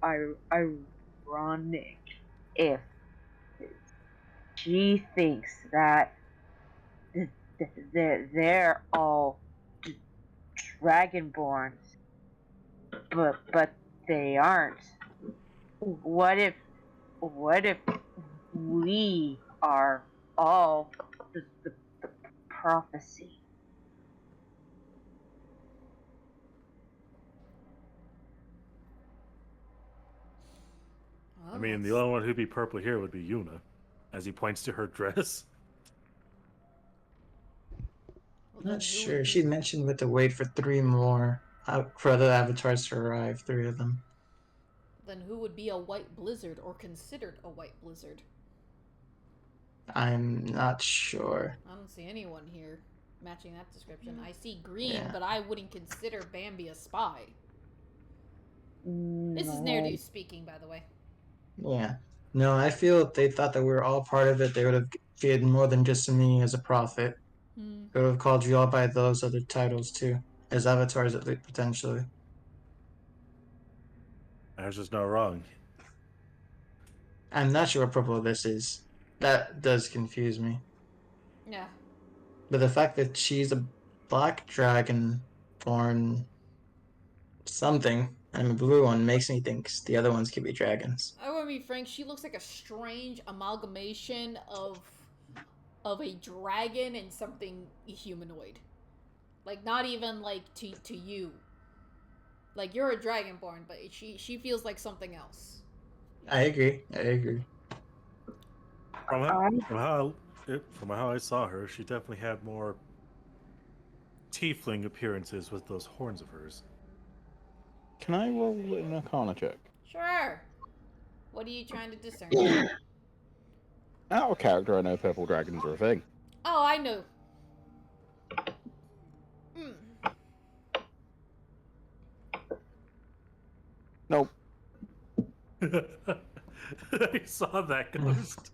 ironic if she thinks that they're all dragonborns, but they aren't. What if we are all the prophecy? I mean, the only one who'd be purple here would be Yuna, as he points to her dress. Well, I'm then not who sure. would She be- mentioned we have to wait for 3 more for other avatars to arrive. 3 of them. Then who would be a white blizzard or considered a white blizzard? I'm not sure. I don't see anyone here matching that description. I see green, Yeah. but I wouldn't consider Bambi a spy. This is Nerdu speaking, by the way. Yeah. No, I feel if they thought that we were all part of it, they would have created more than just me as a prophet. They would have called you all by those other titles too, as avatars at least potentially. There's just no wrong. I'm not sure what purple this is. That does confuse me. Yeah. But the fact that she's a black dragon born something and a blue one makes me think the other ones could be dragons. I want to be frank, she looks like a strange amalgamation of a dragon and something humanoid. Like, not even like to you. Like, you're a dragonborn, but she feels like something else. I agree. From how I saw her, she definitely had more tiefling appearances with those horns of hers. Can I roll an Arcana check? Sure. What are you trying to discern? Out of character, I know purple dragons are a thing. Oh, I know. Nope. I saw that ghost.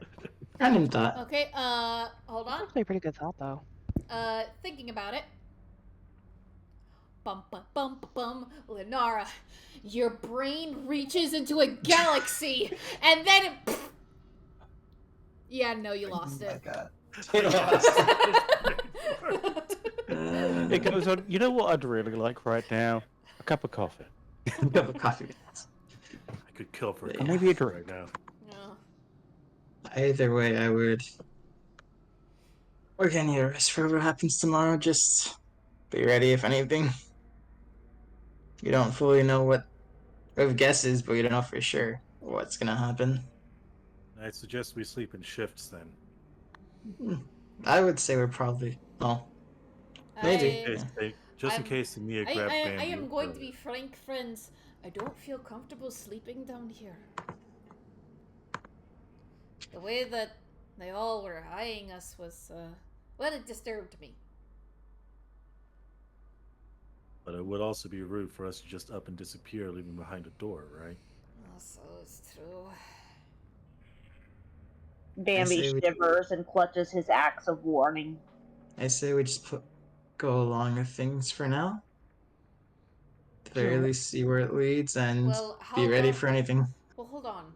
I didn't thought. Okay, hold on. Actually, a pretty good thought though. Thinking about it. Bum bum bum bum, Lenara, your brain reaches into a galaxy, and then it. Yeah, no, you lost it. God. It goes on. You know what I'd really like right now? A cup of coffee. Cup of coffee. I could kill for Yeah. Maybe a drink. right now. No. Either way, I would. We're gonna need a rest for what happens tomorrow. Just be ready if anything. You don't fully know what. We have guesses, but we don't know for sure what's gonna happen. I suggest we sleep in shifts then. I would say we're probably. Well, maybe. Just in case the Mia I grab Bambi. am going to be frank, friends. I don't feel comfortable sleeping down here. The way that they all were eyeing us was, well, it disturbed me. But it would also be rude for us to just up and disappear, leaving behind a door, right? So it's true. Bambi say we- shivers and clutches his axe of warning. I say we just go along with things for now. At the very least, see where it leads and Well, how be ready long- for anything. Well, hold on.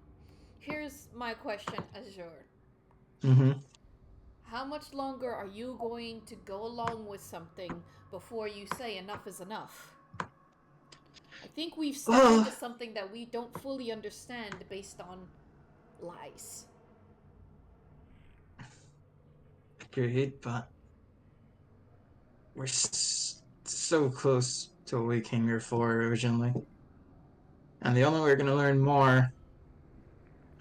Here's my question, Azure. Mm-hmm. How much longer are you going to go along with something before you say enough is enough? I think we've stepped into something that we don't fully understand based on lies. Agreed, but we're so close to what we came here for originally. And the only way we're going to learn more,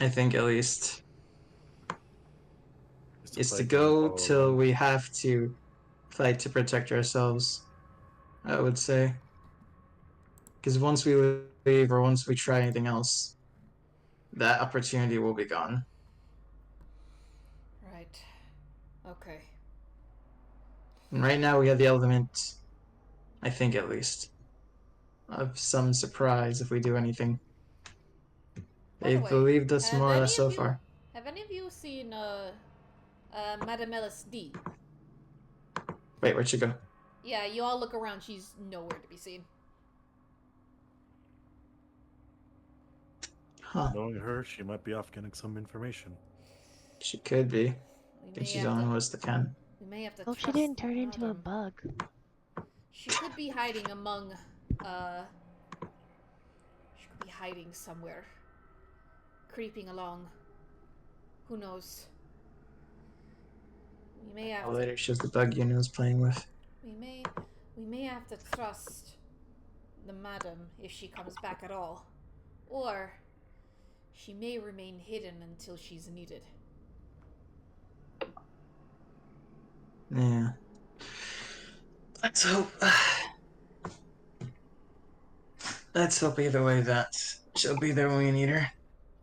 I think at least, is to fight go and follow till along. we have to fight to protect ourselves, I would say. Because once we leave or once we try anything else, that opportunity will be gone. Right. Okay. And right now we have the element, I think at least, of some surprise if we do anything. By the They've way, believed us have more or any less so of you- far. Have any of you seen, Madame LSD? Wait, where'd she go? Yeah, you all look around. She's nowhere to be seen. Huh. Knowing her, she might be off getting some information. She could be. We may Think she's have on to- was the can. We may have to Hope she trust didn't turn into a Madam. bug. She could be hiding among, she could be hiding somewhere. Creeping along. Who knows? We may have to, Later shows the bug Yuno's playing with. we may have to trust the madam if she comes back at all. Or she may remain hidden until she's needed. Yeah. Let's hope. Let's hope either way that she'll be there when we need her.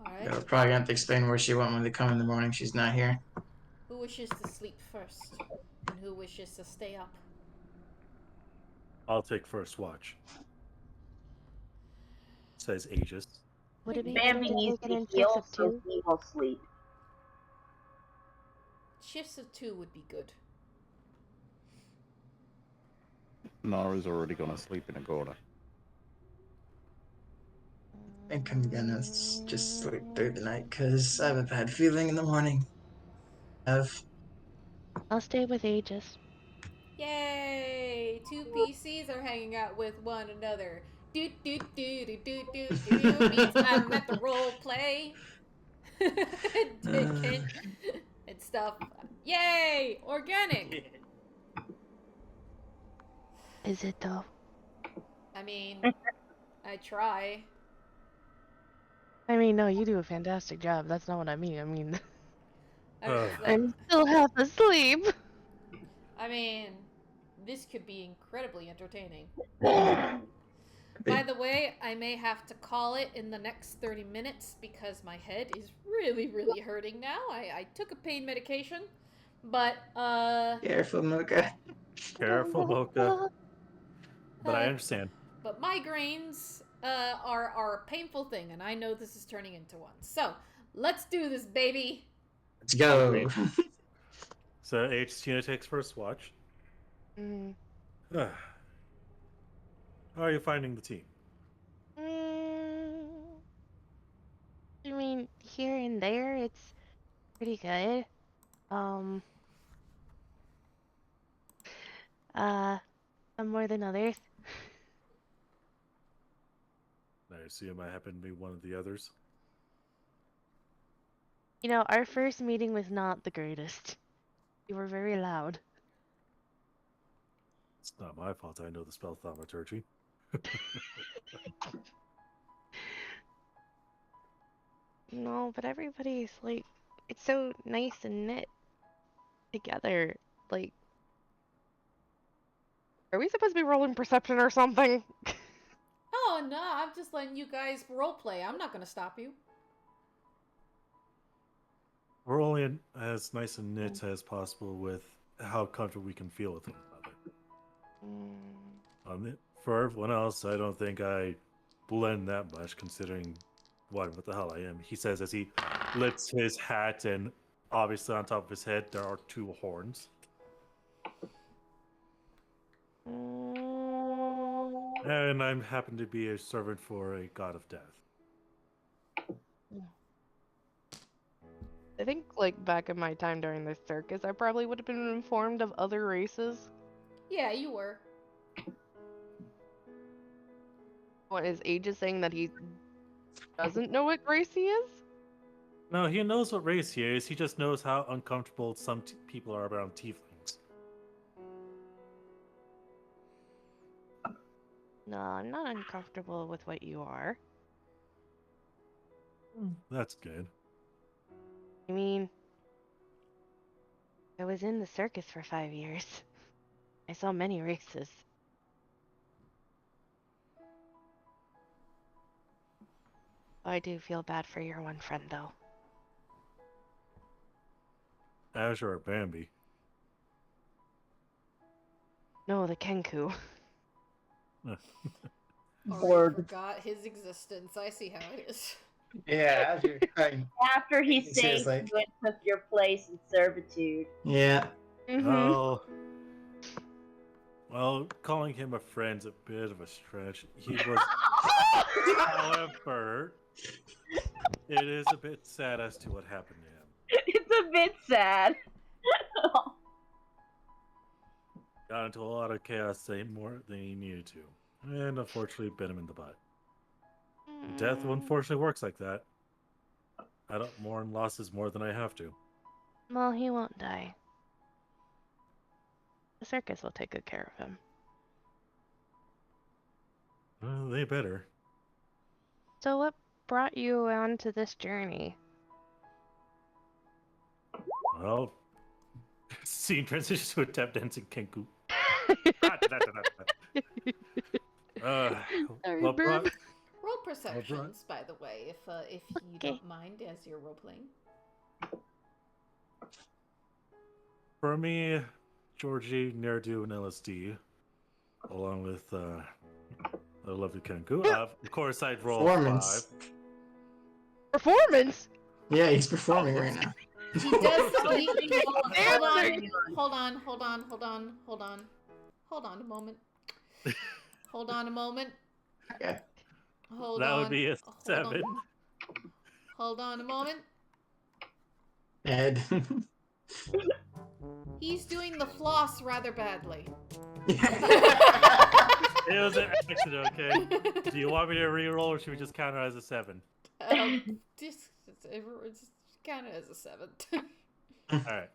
Alright? We're probably gonna have to explain where she went when they come in the morning. She's not here. Who wishes to sleep first? And who wishes to stay up? I'll take first watch. Says Aegis. Would it be Bambi better to needs take it to in shifts heal, of so 2? he will sleep. Shifts of 2 would be good. Nara's already gone to sleep in a corner. I think I'm gonna just sleep through the night because I have a bad feeling in the morning. I'll stay with Aegis. Yay! 2 PCs are hanging out with one another. Do do do do do do do means I'm at the role play. And stuff. Yay! Organic! Is it though? I mean, I try. I mean, no, you do a fantastic job. That's not what I mean. I mean, I mean, I'm still half asleep. I mean, this could be incredibly entertaining. By the way, I may have to call it in the next 30 minutes because my head is really, really hurting now. I took a pain medication, but, Careful, Mocha. Careful, Mocha. But I understand. But migraines are a painful thing, and I know this is turning into one. So, let's do this, baby! Let's go. So Tina takes first watch. Mm. How are you finding the team? I mean, here and there, it's pretty good. Some more than others. I assume I happen to be one of the others. You know, our first meeting was not the greatest. You were very loud. It's not my fault I know the spell thaumaturgy. No, but everybody's like, it's so nice and knit together. Like, are we supposed to be rolling perception or something? Oh, no, I'm just letting you guys roleplay. I'm not gonna stop you. We're only as nice and knit as possible with how comfortable we can feel with one another. For everyone else, I don't think I blend that much, considering what the hell I am. He says as he lifts his hat, and obviously on top of his head there are 2 horns. And I happen to be a servant for a god of death. I think, like, back in my time during the circus, I probably would have been informed of other races. Yeah, you were. What, is Aegis saying that he doesn't know what race he is? No, he knows what race he is. He just knows how uncomfortable some people are around tieflings. No, I'm not uncomfortable with what you are. That's good. I mean, I was in the circus for 5 years. I saw many races. I do feel bad for your one friend, though. Azure or Bambi? No, the Kenku. Already forgot his existence. I see how it is. Yeah, After he He saved says, like- you and took your place in servitude. yeah. Well, calling him a friend's a bit of a stretch. He was, however, it is a bit sad as to what happened to him. It's a bit sad. Got into a lot of chaos more than he needed to. And unfortunately bit him in the butt. Death unfortunately works like that. I don't mourn losses more than I have to. Well, he won't die. The circus will take good care of him. Well, they better. So what brought you onto this journey? Well, scene transitions to a tap dancing kenku. Sorry, What brought, bird. Roll perceptions, by the way, if you Okay. don't mind, as you're role playing. for me, Georgie, Nerdu, and LSD, along with a lovely kenku. Of course, I'd roll 5. Performance. Performance? Yeah, he's performing right now. He does. Dancing. Hold on a moment. Hold on a moment. Okay. Hold That on. would be a Hold 7. on. Hold on a moment. Ed. He's doing the floss rather badly. It was an accident, okay? Do you want me to re-roll, or should we just count it as a 7? Just count it as a 7. Alright.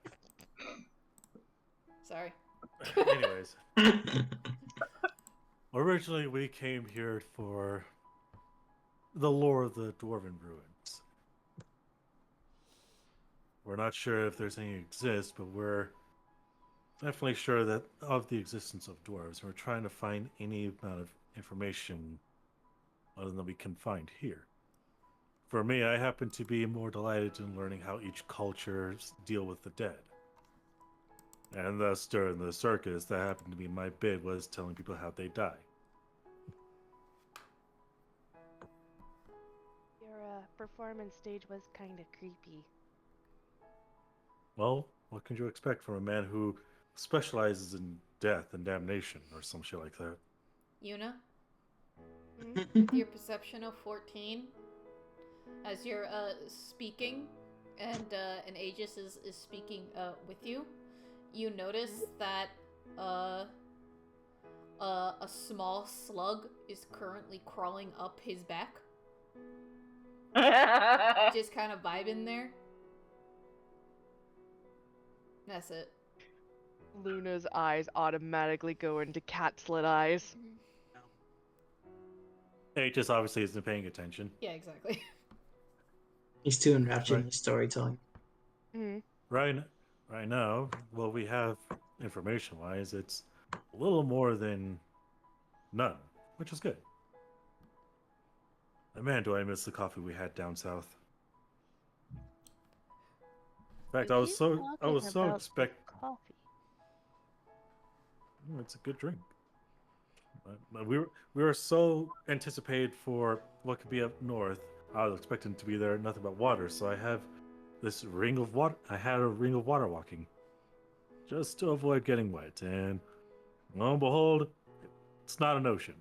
Sorry. Anyways. Originally, we came here for the lore of the Dwarven ruins. We're not sure if there's any exist, but we're definitely sure that of the existence of dwarves. We're trying to find any amount of information other than we can find here. For me, I happen to be more delighted in learning how each culture deal with the dead. And thus, during the circus, that happened to be my bit, was telling people how they die. Your performance stage was kind of creepy. Well, what can you expect from a man who specializes in death and damnation, or some shit like that? Yuna, Hmm? with your perception of 14, as you're speaking, and Aegis is speaking with you, you notice that a small slug is currently crawling up his back, just kind of vibing there. That's it. Luna's eyes automatically go into cat slit eyes. He just obviously isn't paying attention. Yeah, exactly. He's too enwrapped in Right. his storytelling. Hmm. Right now, what we have information-wise, it's a little more than none, which is good. And man, do I miss the coffee we had down south. In fact, I was so expect. Coffee. It's a good drink. But we were so anticipated for what could be up north. I was expecting to be there nothing but water, so I have this ring of water. I had a ring of water walking, just to avoid getting wet. And lo and behold, it's not an ocean.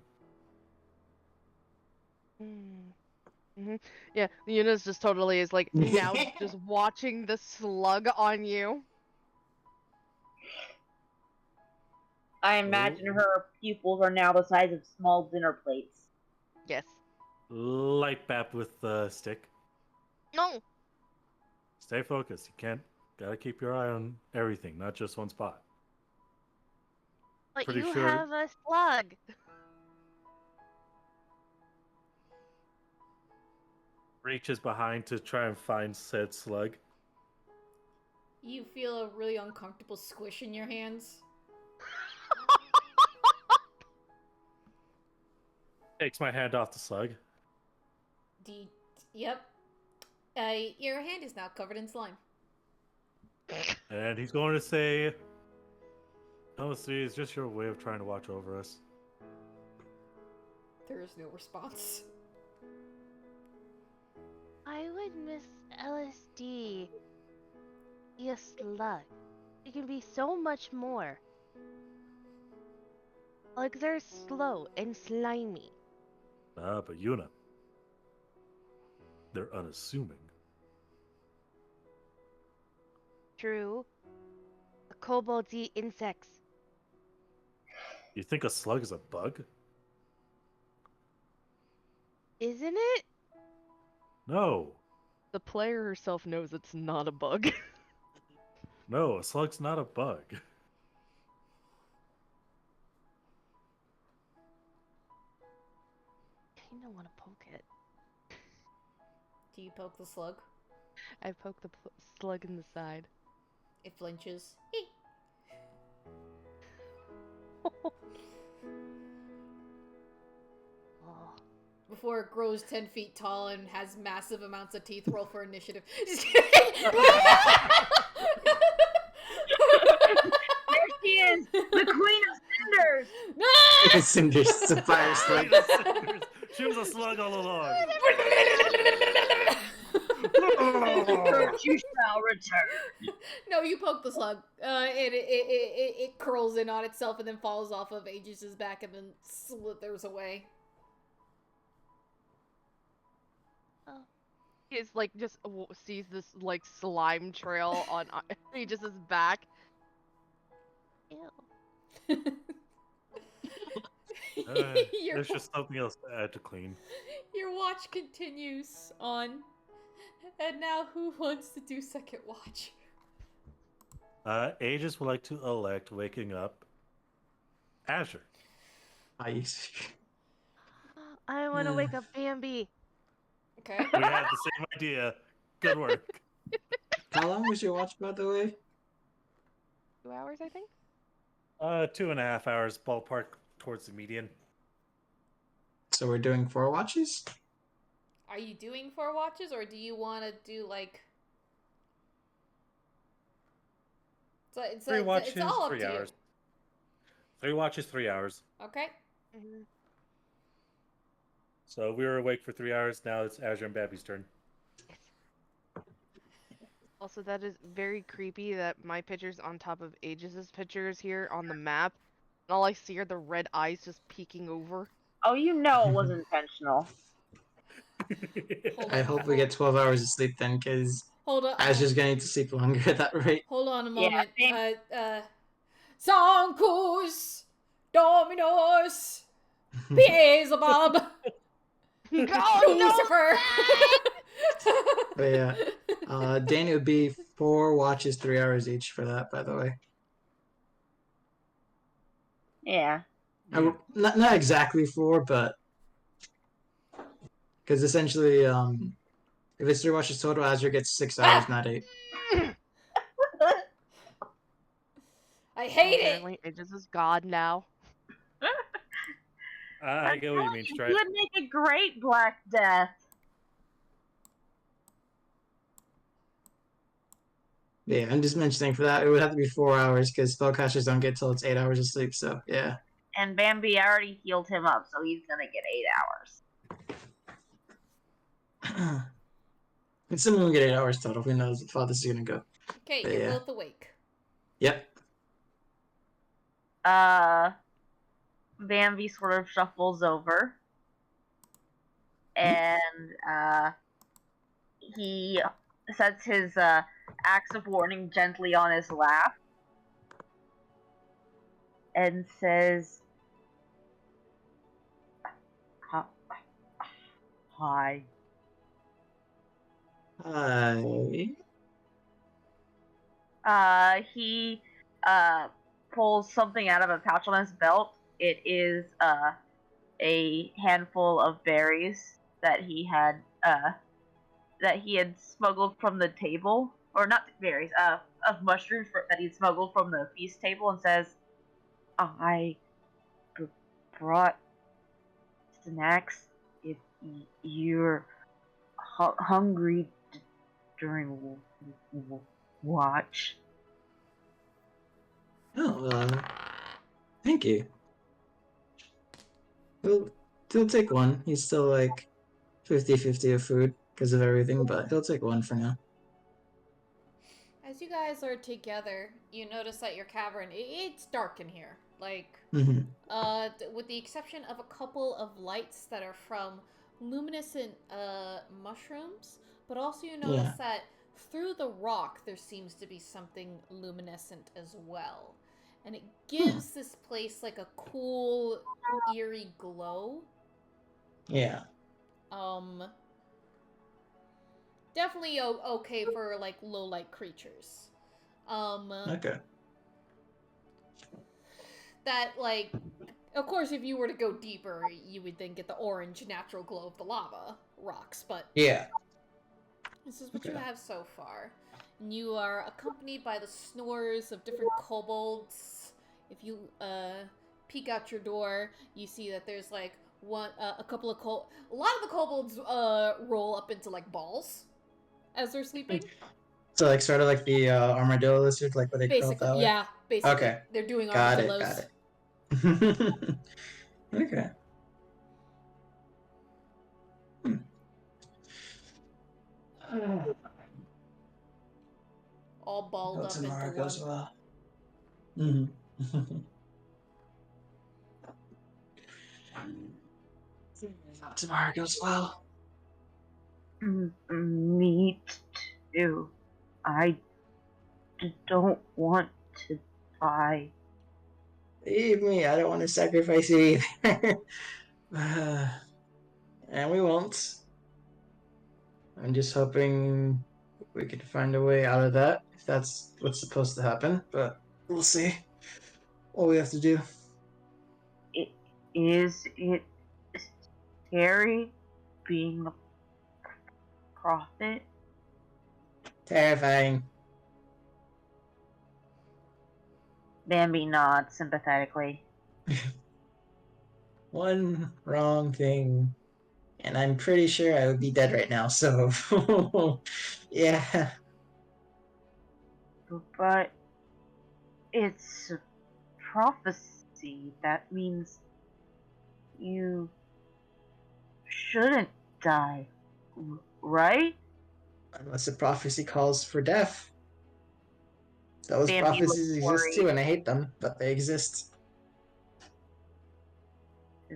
Mm-hmm. Yeah, Yuna's just totally is like now just watching the slug on you. I imagine her pupils are now the size of small dinner plates. Yes. Light bap with the stick. No. Stay focused. You can't. Gotta keep your eye on everything, not just one spot. But Pretty you sure- have a slug. Reaches behind to try and find said slug. You feel a really uncomfortable squish in your hands. Takes my hand off the slug. Yep. Your hand is now covered in slime. And he's going to say, honestly, it's just your way of trying to watch over us. There is no response. I would miss LSD. Be a slug. It can be so much more. Like they're slow and slimy. Ah, but Yuna. They're unassuming. True. The kobolds eat insects. You think a slug is a bug? Isn't it? No. The player herself knows it's not a bug. No, a slug's not a bug. I kinda wanna poke it. Do you poke the slug? I poke the slug in the side. It flinches. Oh. Before it grows 10 feet tall and has massive amounts of teeth, roll for initiative. Just kidding! There she is, the Queen of Cinders. Cinders, it's a fire slug. She was a slug all along. You shall return. No, you poke the slug. It curls in on itself and then falls off of Aegis's back and then slithers away. He is like just sees this like slime trail on Aegis's back. Ew. There's just something else to add to clean. Your watch continues on. And now who wants to do second watch? Aegis would like to elect waking up Azure. I want to wake up Bambi. Okay. We had the same idea. Good work. How long was your watch, by the way? 2 hours, I think. 2.5 hours, ballpark towards the median. So we're doing 4 watches? Are you doing 4 watches or do you want to do like... It's 3 watches, it's all up 3 to hours. 3 watches, 3 hours. You. Okay. Mm-hmm. So we were awake for 3 hours. Now it's Azure and Babby's turn. Also, that is very creepy that my picture's on top of Aegis's pictures here on the map. And all I see are the red eyes just peeking over. Oh, you know it was intentional. I hope we get 12 hours of sleep then, because Hold on. Azure's gonna need to sleep longer at that rate. Hold on a Yeah, moment. Sancus Dominus Beelzebub Lucifer. But yeah, Danny would be 4 watches, 3 hours each for that, by the way. Yeah. Not exactly 4, but because essentially, if it's 3 watches total, Azure gets 6 hours, not 8. I hate it. Apparently, Aegis is God now. I get what you mean, You Stripe. would make a great Black Death. Yeah, I'm just mentioning for that, it would have to be 4 hours because spellcasters don't get till it's 8 hours of sleep, so yeah. And Bambi already healed him up, so he's gonna get 8 hours. It's someone will get 8 hours total. Who knows how this is gonna go? Okay, But you're yeah. both awake. Yep. Bambi sort of shuffles over. And, he sets his, axe of warning gently on his lap. And says... Hi. Hi. He pulls something out of a pouch on his belt. It is a handful of berries that he had smuggled from the table, or not berries, of mushrooms that he'd smuggled from the feast table, and says, "I brought snacks if you're hungry during watch." Oh, thank you. He'll take one. He's still like 50-50 of food because of everything, but he'll take one for now. As you guys are together, you notice that your cavern, it's dark in here. Like, Mm-hmm. with the exception of a couple of lights that are from luminescent mushrooms, but also you notice that through the rock there seems to be something luminescent as well. and it gives this place like a cool, eerie glow. Yeah. Definitely okay for like low light creatures. Okay. That like, of course, if you were to go deeper, you would then get the orange natural glow of the lava rocks. But Yeah. this is what Okay. you have so far. And you are accompanied by the snores of different kobolds. If you peek out your door, you see that there's like a couple of a lot of the kobolds roll up into like balls as they're sleeping. So like sort of like the armadillo lizard, like where they curl up Basically, that way? yeah. Basically, Okay. they're doing Got it, armadillos. got it. Okay. All balled Hope up tomorrow into goes one. well. Mm-hmm. Hope tomorrow goes well. Me too. I don't want to die. Believe me, I don't want to sacrifice you either. And we won't. I'm just hoping we could find a way out of that, if that's what's supposed to happen, but we'll see. All we have to do. Is it scary being a prophet? Terrifying. Bambi nods sympathetically. One wrong thing, and I'm pretty sure I would be dead right now, so. Yeah. But it's a prophecy. That means you shouldn't die, right? Unless the prophecy calls for death. Those Bambi prophecies looks exist worried. too, and I hate them, but they exist.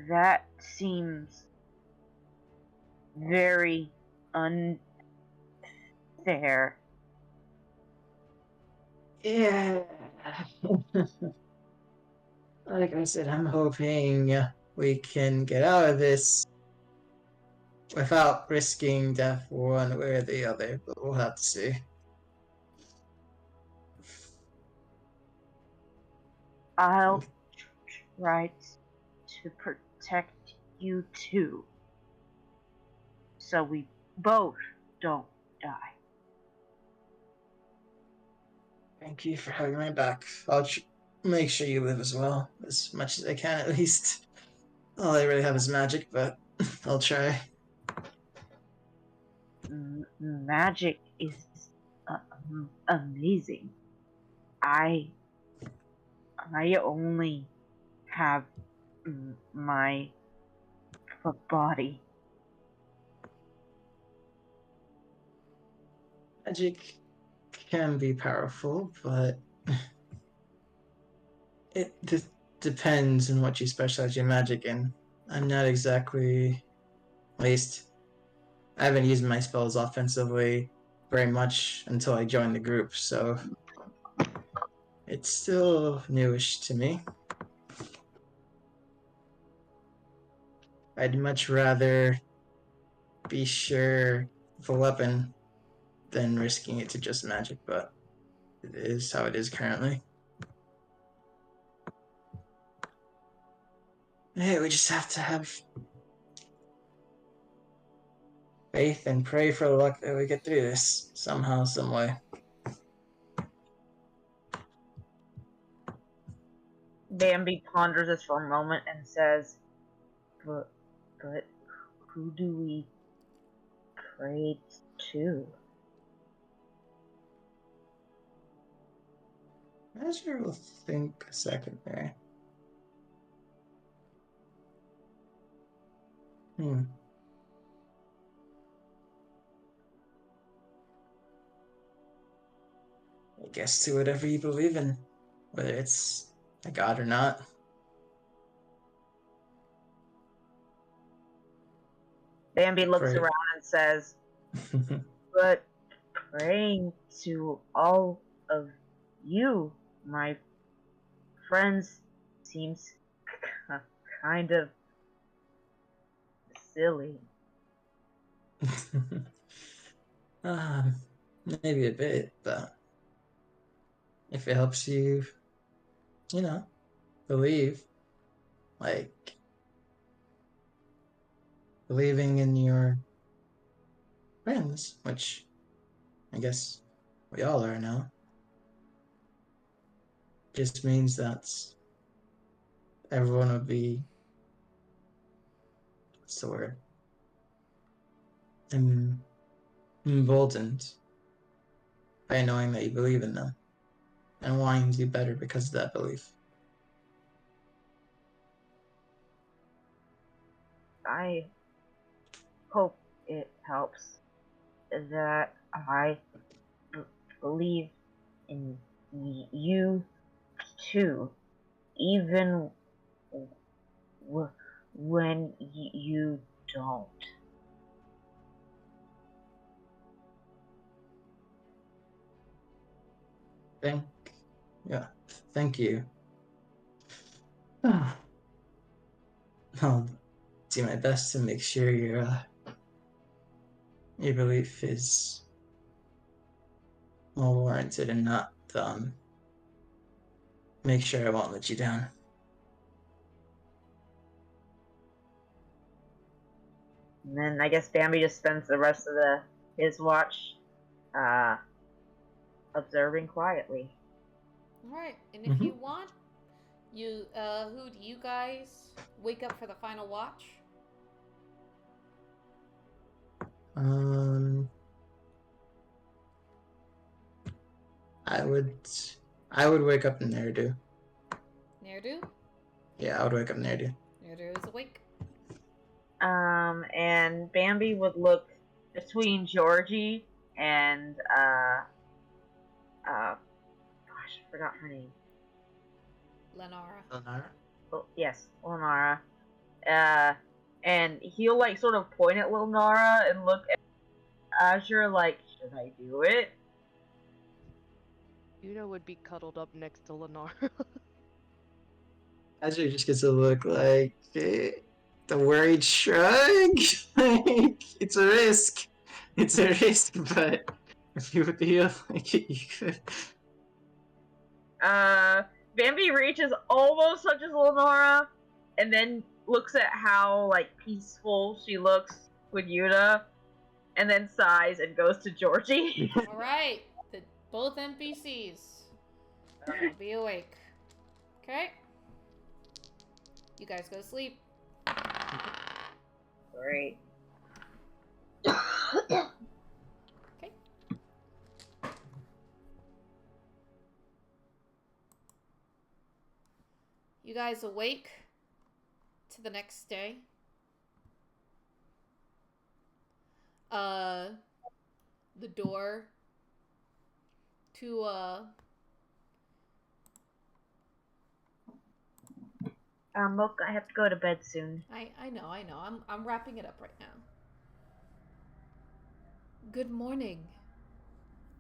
That seems very unfair. Yeah. Like I said, I'm hoping we can get out of this without risking death one way or the other, but we'll have to see. I'll try to protect you too, so we both don't die. Thank you for having my back. I'll make sure you live as well, as much as I can at least. All I really have is magic, but I'll try. Magic is amazing. I only have my body. Magic can be powerful, but it depends on what you specialize your magic in. I'm not exactly, at least, I haven't used my spells offensively very much until I joined the group, so it's still newish to me. I'd much rather be sure of a weapon than risking it to just magic, but it is how it is currently. Hey, we just have to have faith and pray for luck that we get through this somehow, some way. Bambi ponders this for a moment and says, but who do we pray to? Azure will think a second there. I guess to whatever you believe in, whether it's a god or not. Bambi looks Pray. around and says, but praying to all of you, my friends seems kind of silly. um, maybe a bit, but if it helps you, you know, believe, like believing in your friends, which I guess we all are now, just means that everyone would be, what's the word? Emboldened by knowing that you believe in them and wanting to do better because of that belief. I hope it helps that I believe in you too, even when you don't. Thank, yeah, thank you. I'll do my best to make sure your belief is well warranted and not make sure I won't let you down. And then I guess Bambi just spends the rest of his watch observing quietly. Alright, and if you want, who do you guys wake up for the final watch? I would wake up in Nerdu. Nerdu? Yeah, I would wake up Nerdu. Nerdu is awake. And Bambi would look between Georgie and gosh, I forgot her name. Lenara. Oh, yes, Lenara. And he'll like sort of point at Lenara and look at Azure like, should I do it? Una would be cuddled up next to Lennar. Azure just gets a look like the worried shrug. Like it's a risk. It's a risk, but if you feel like you could. Bambi reaches, almost touches Lenora, and then looks at how like peaceful she looks with Yuta, and then sighs and goes to Georgie. Alright, both NPCs will be awake. Okay? You guys go to sleep. Great. Okay. You guys awake to the next day. The door to Mocha, I have to go to bed soon. I know. I'm wrapping it up right now. Good morning.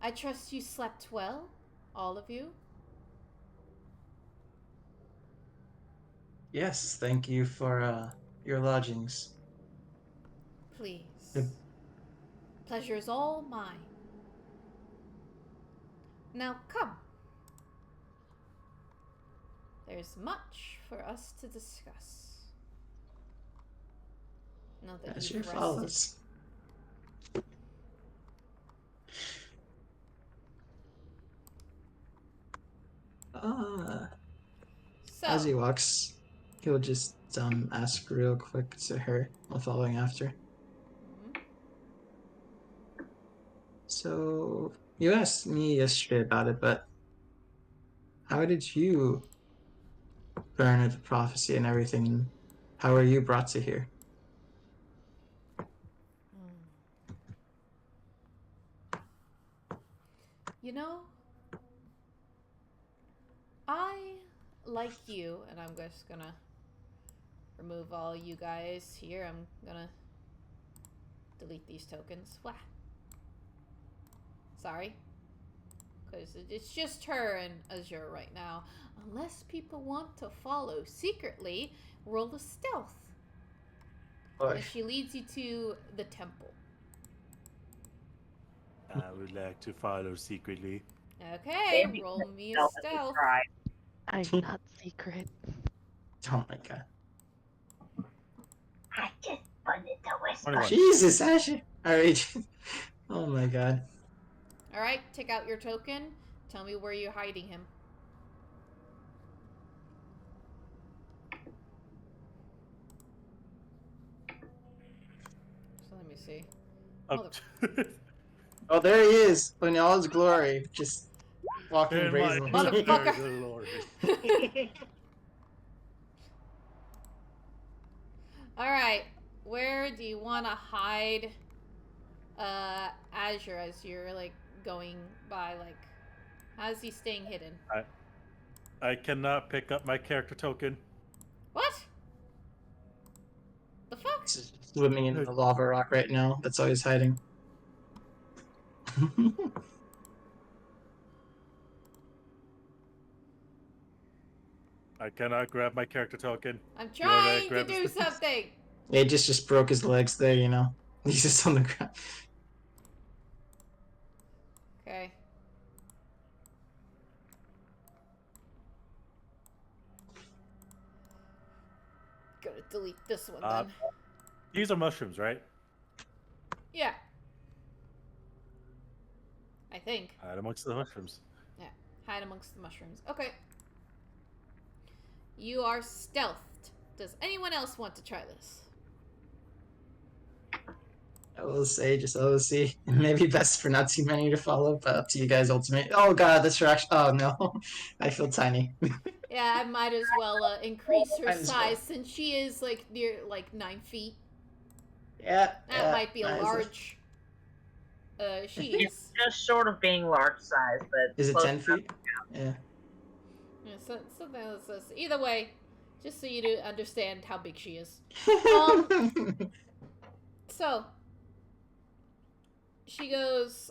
I trust you slept well, all of you. Yes, thank you for your lodgings. Please. Yep. Pleasure is all mine. Now come. There's much for us to discuss. Now that As you've your rested. follows. So, As he walks, he'll just ask real quick to her while following after. So you asked me yesterday about it, but how did you learn of the prophecy and everything? And how were you brought to here? you know, I, like you, and I'm just gonna remove all you guys here. I'm gonna delete these tokens. Wah. Sorry. Because it's just her and Azure right now. Unless people want to follow secretly, roll a stealth. Boy. And she leads you to the temple. I would like to follow secretly. Okay, Bambi roll me a Stealth at the stealth. tribe. I'm not secret. Oh my god. I just wanted to whisper. 21. Jesus, Asher. Alright. Oh my god. Alright, take out your token. Tell me where you're hiding him. So let me see. Oh, Oh, there he is, in all his glory, just walking in my brazenly. Motherfucker. glory. Alright, where do you want to hide Azure as you're, like, going by, like, how's he staying hidden? I cannot pick up my character token. What? The fuck? He's swimming in the lava rock right now. That's all he's hiding. I cannot grab my character token. I'm You wanna trying to grab do his- something! He just broke his legs there, you know. He's just on the ground. Okay. Gonna delete this one then. These are mushrooms, right? Yeah. I think. Hide amongst the mushrooms. Yeah. Hide amongst the mushrooms. Okay. You are stealthed. Does anyone else want to try this? I will say, just OC. It may be best for not too many to follow, but up to you guys ultimate. Oh god, that's her actually. Oh no. I feel tiny. Yeah, I might as well increase her Might as well. size since she is like near like 9 feet. Yeah. That might be a might as well. large. She It's is. just short of being large size, but Is it close 10 enough. feet? Yeah. Yeah, something else. Either way, just so you to understand how big she is. So she goes.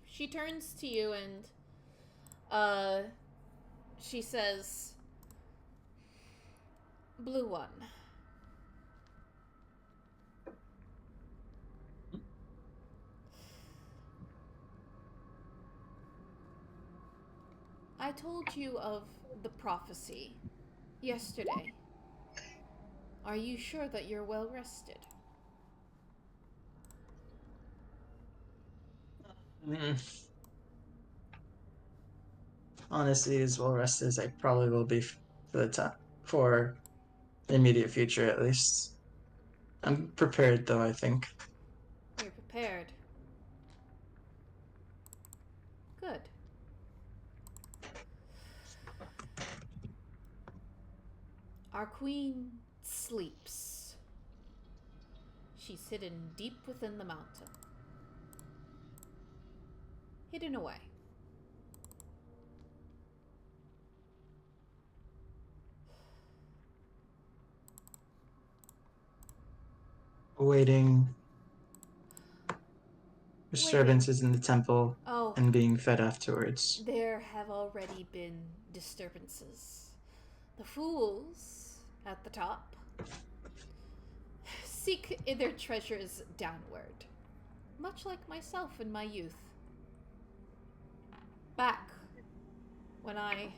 She turns to you and she says, "Blue one." I told you of the prophecy yesterday. Are you sure that you're well rested? Honestly, as well rested as I probably will be for the time, for the immediate future at least. I'm prepared though, I think. You're prepared. Good. Our queen sleeps. She's hidden deep within the mountain. Hidden away. Awaiting disturbances in the temple Oh, and being fed afterwards. there have already been disturbances. The fools at the top seek their treasures downward, much like myself in my youth. Back when I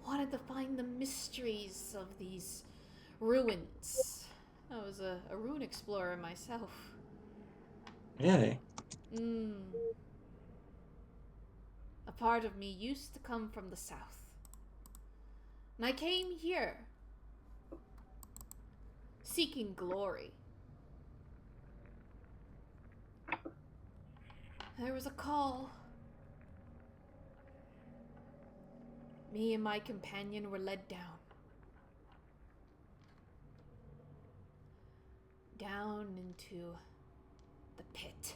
wanted to find the mysteries of these ruins. I was a rune explorer myself. Really? A part of me used to come from the south. And I came here, seeking glory. There was a call. Me and my companion were led down. Down into the pit.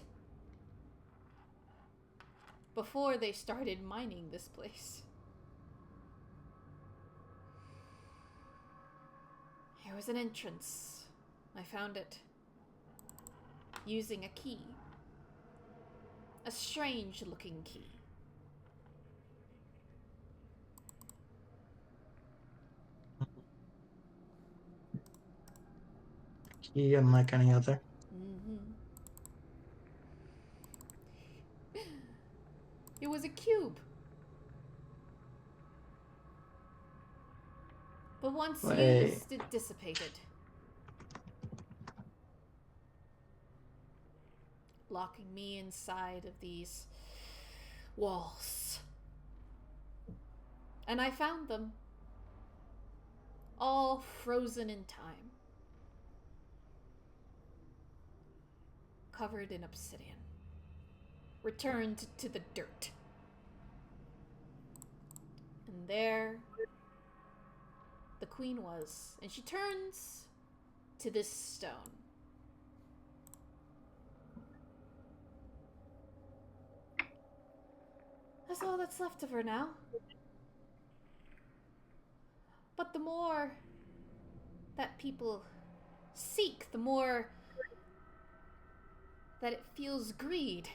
Before they started mining this place. There was an entrance. I found it. Using a key. A strange looking key. key unlike any other. Mm-hmm. It was a cube. But once Wait. used, it dissipated. Locking me inside of these walls. And I found them. All frozen in time. Covered in obsidian. Returned to the dirt. And there the queen was. And she turns to this stone. That's all that's left of her now. But the more that people seek, the more that it feels greed.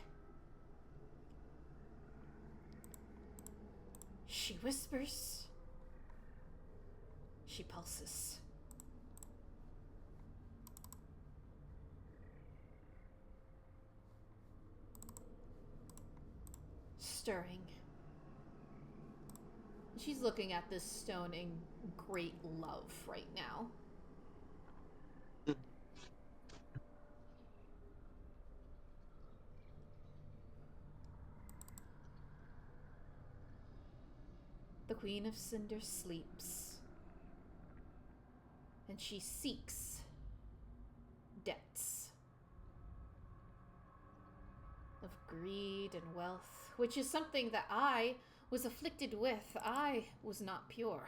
She whispers. She pulses. Stirring. She's looking at this stone in great love right now. The Queen of Cinder sleeps, and she seeks debts of greed and wealth, which is something that I was afflicted with. I was not pure.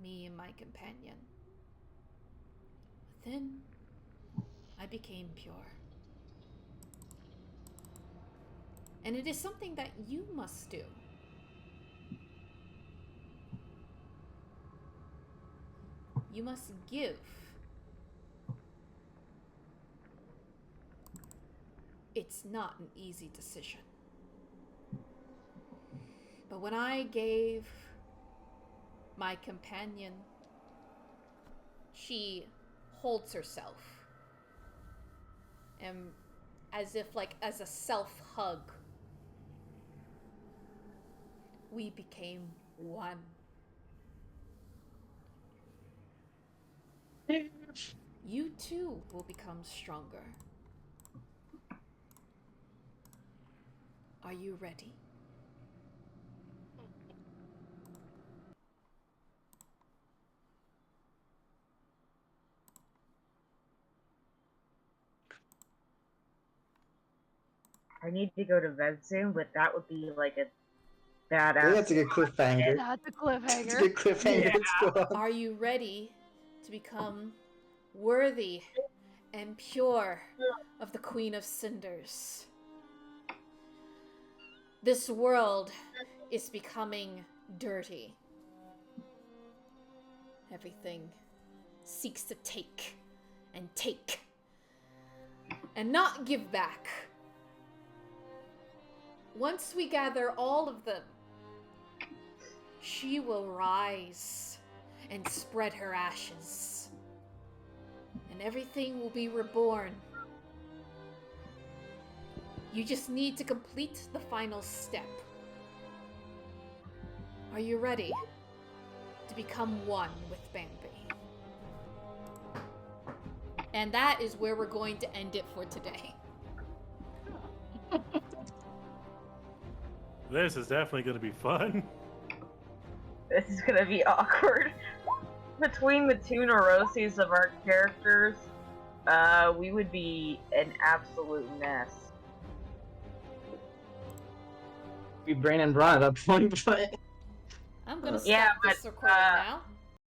Me and my companion. But then I became pure. And it is something that you must do. You must give. It's not an easy decision. But when I gave my companion, she holds herself. And as if like as a self-hug, we became one. You too will become stronger. Are you ready? I need to go to bed soon, but that would be like a I think that's a badass. good cliffhanger. That's a That's a cliffhanger. good cliffhanger Yeah. to go on. Are you ready to become worthy and pure of the Queen of Cinders? This world is becoming dirty. Everything seeks to take and take and not give back. Once we gather all of them, she will rise and spread her ashes, and everything will be reborn. You just need to complete the final step. Are you ready to become one with Bambi? And that is where we're going to end it for today. This is definitely going to be fun. This is gonna be awkward. Between the two neuroses of our characters, we would be an absolute mess. Be brain and brawn at that point, but I'm gonna Yeah, stop this but, recording now.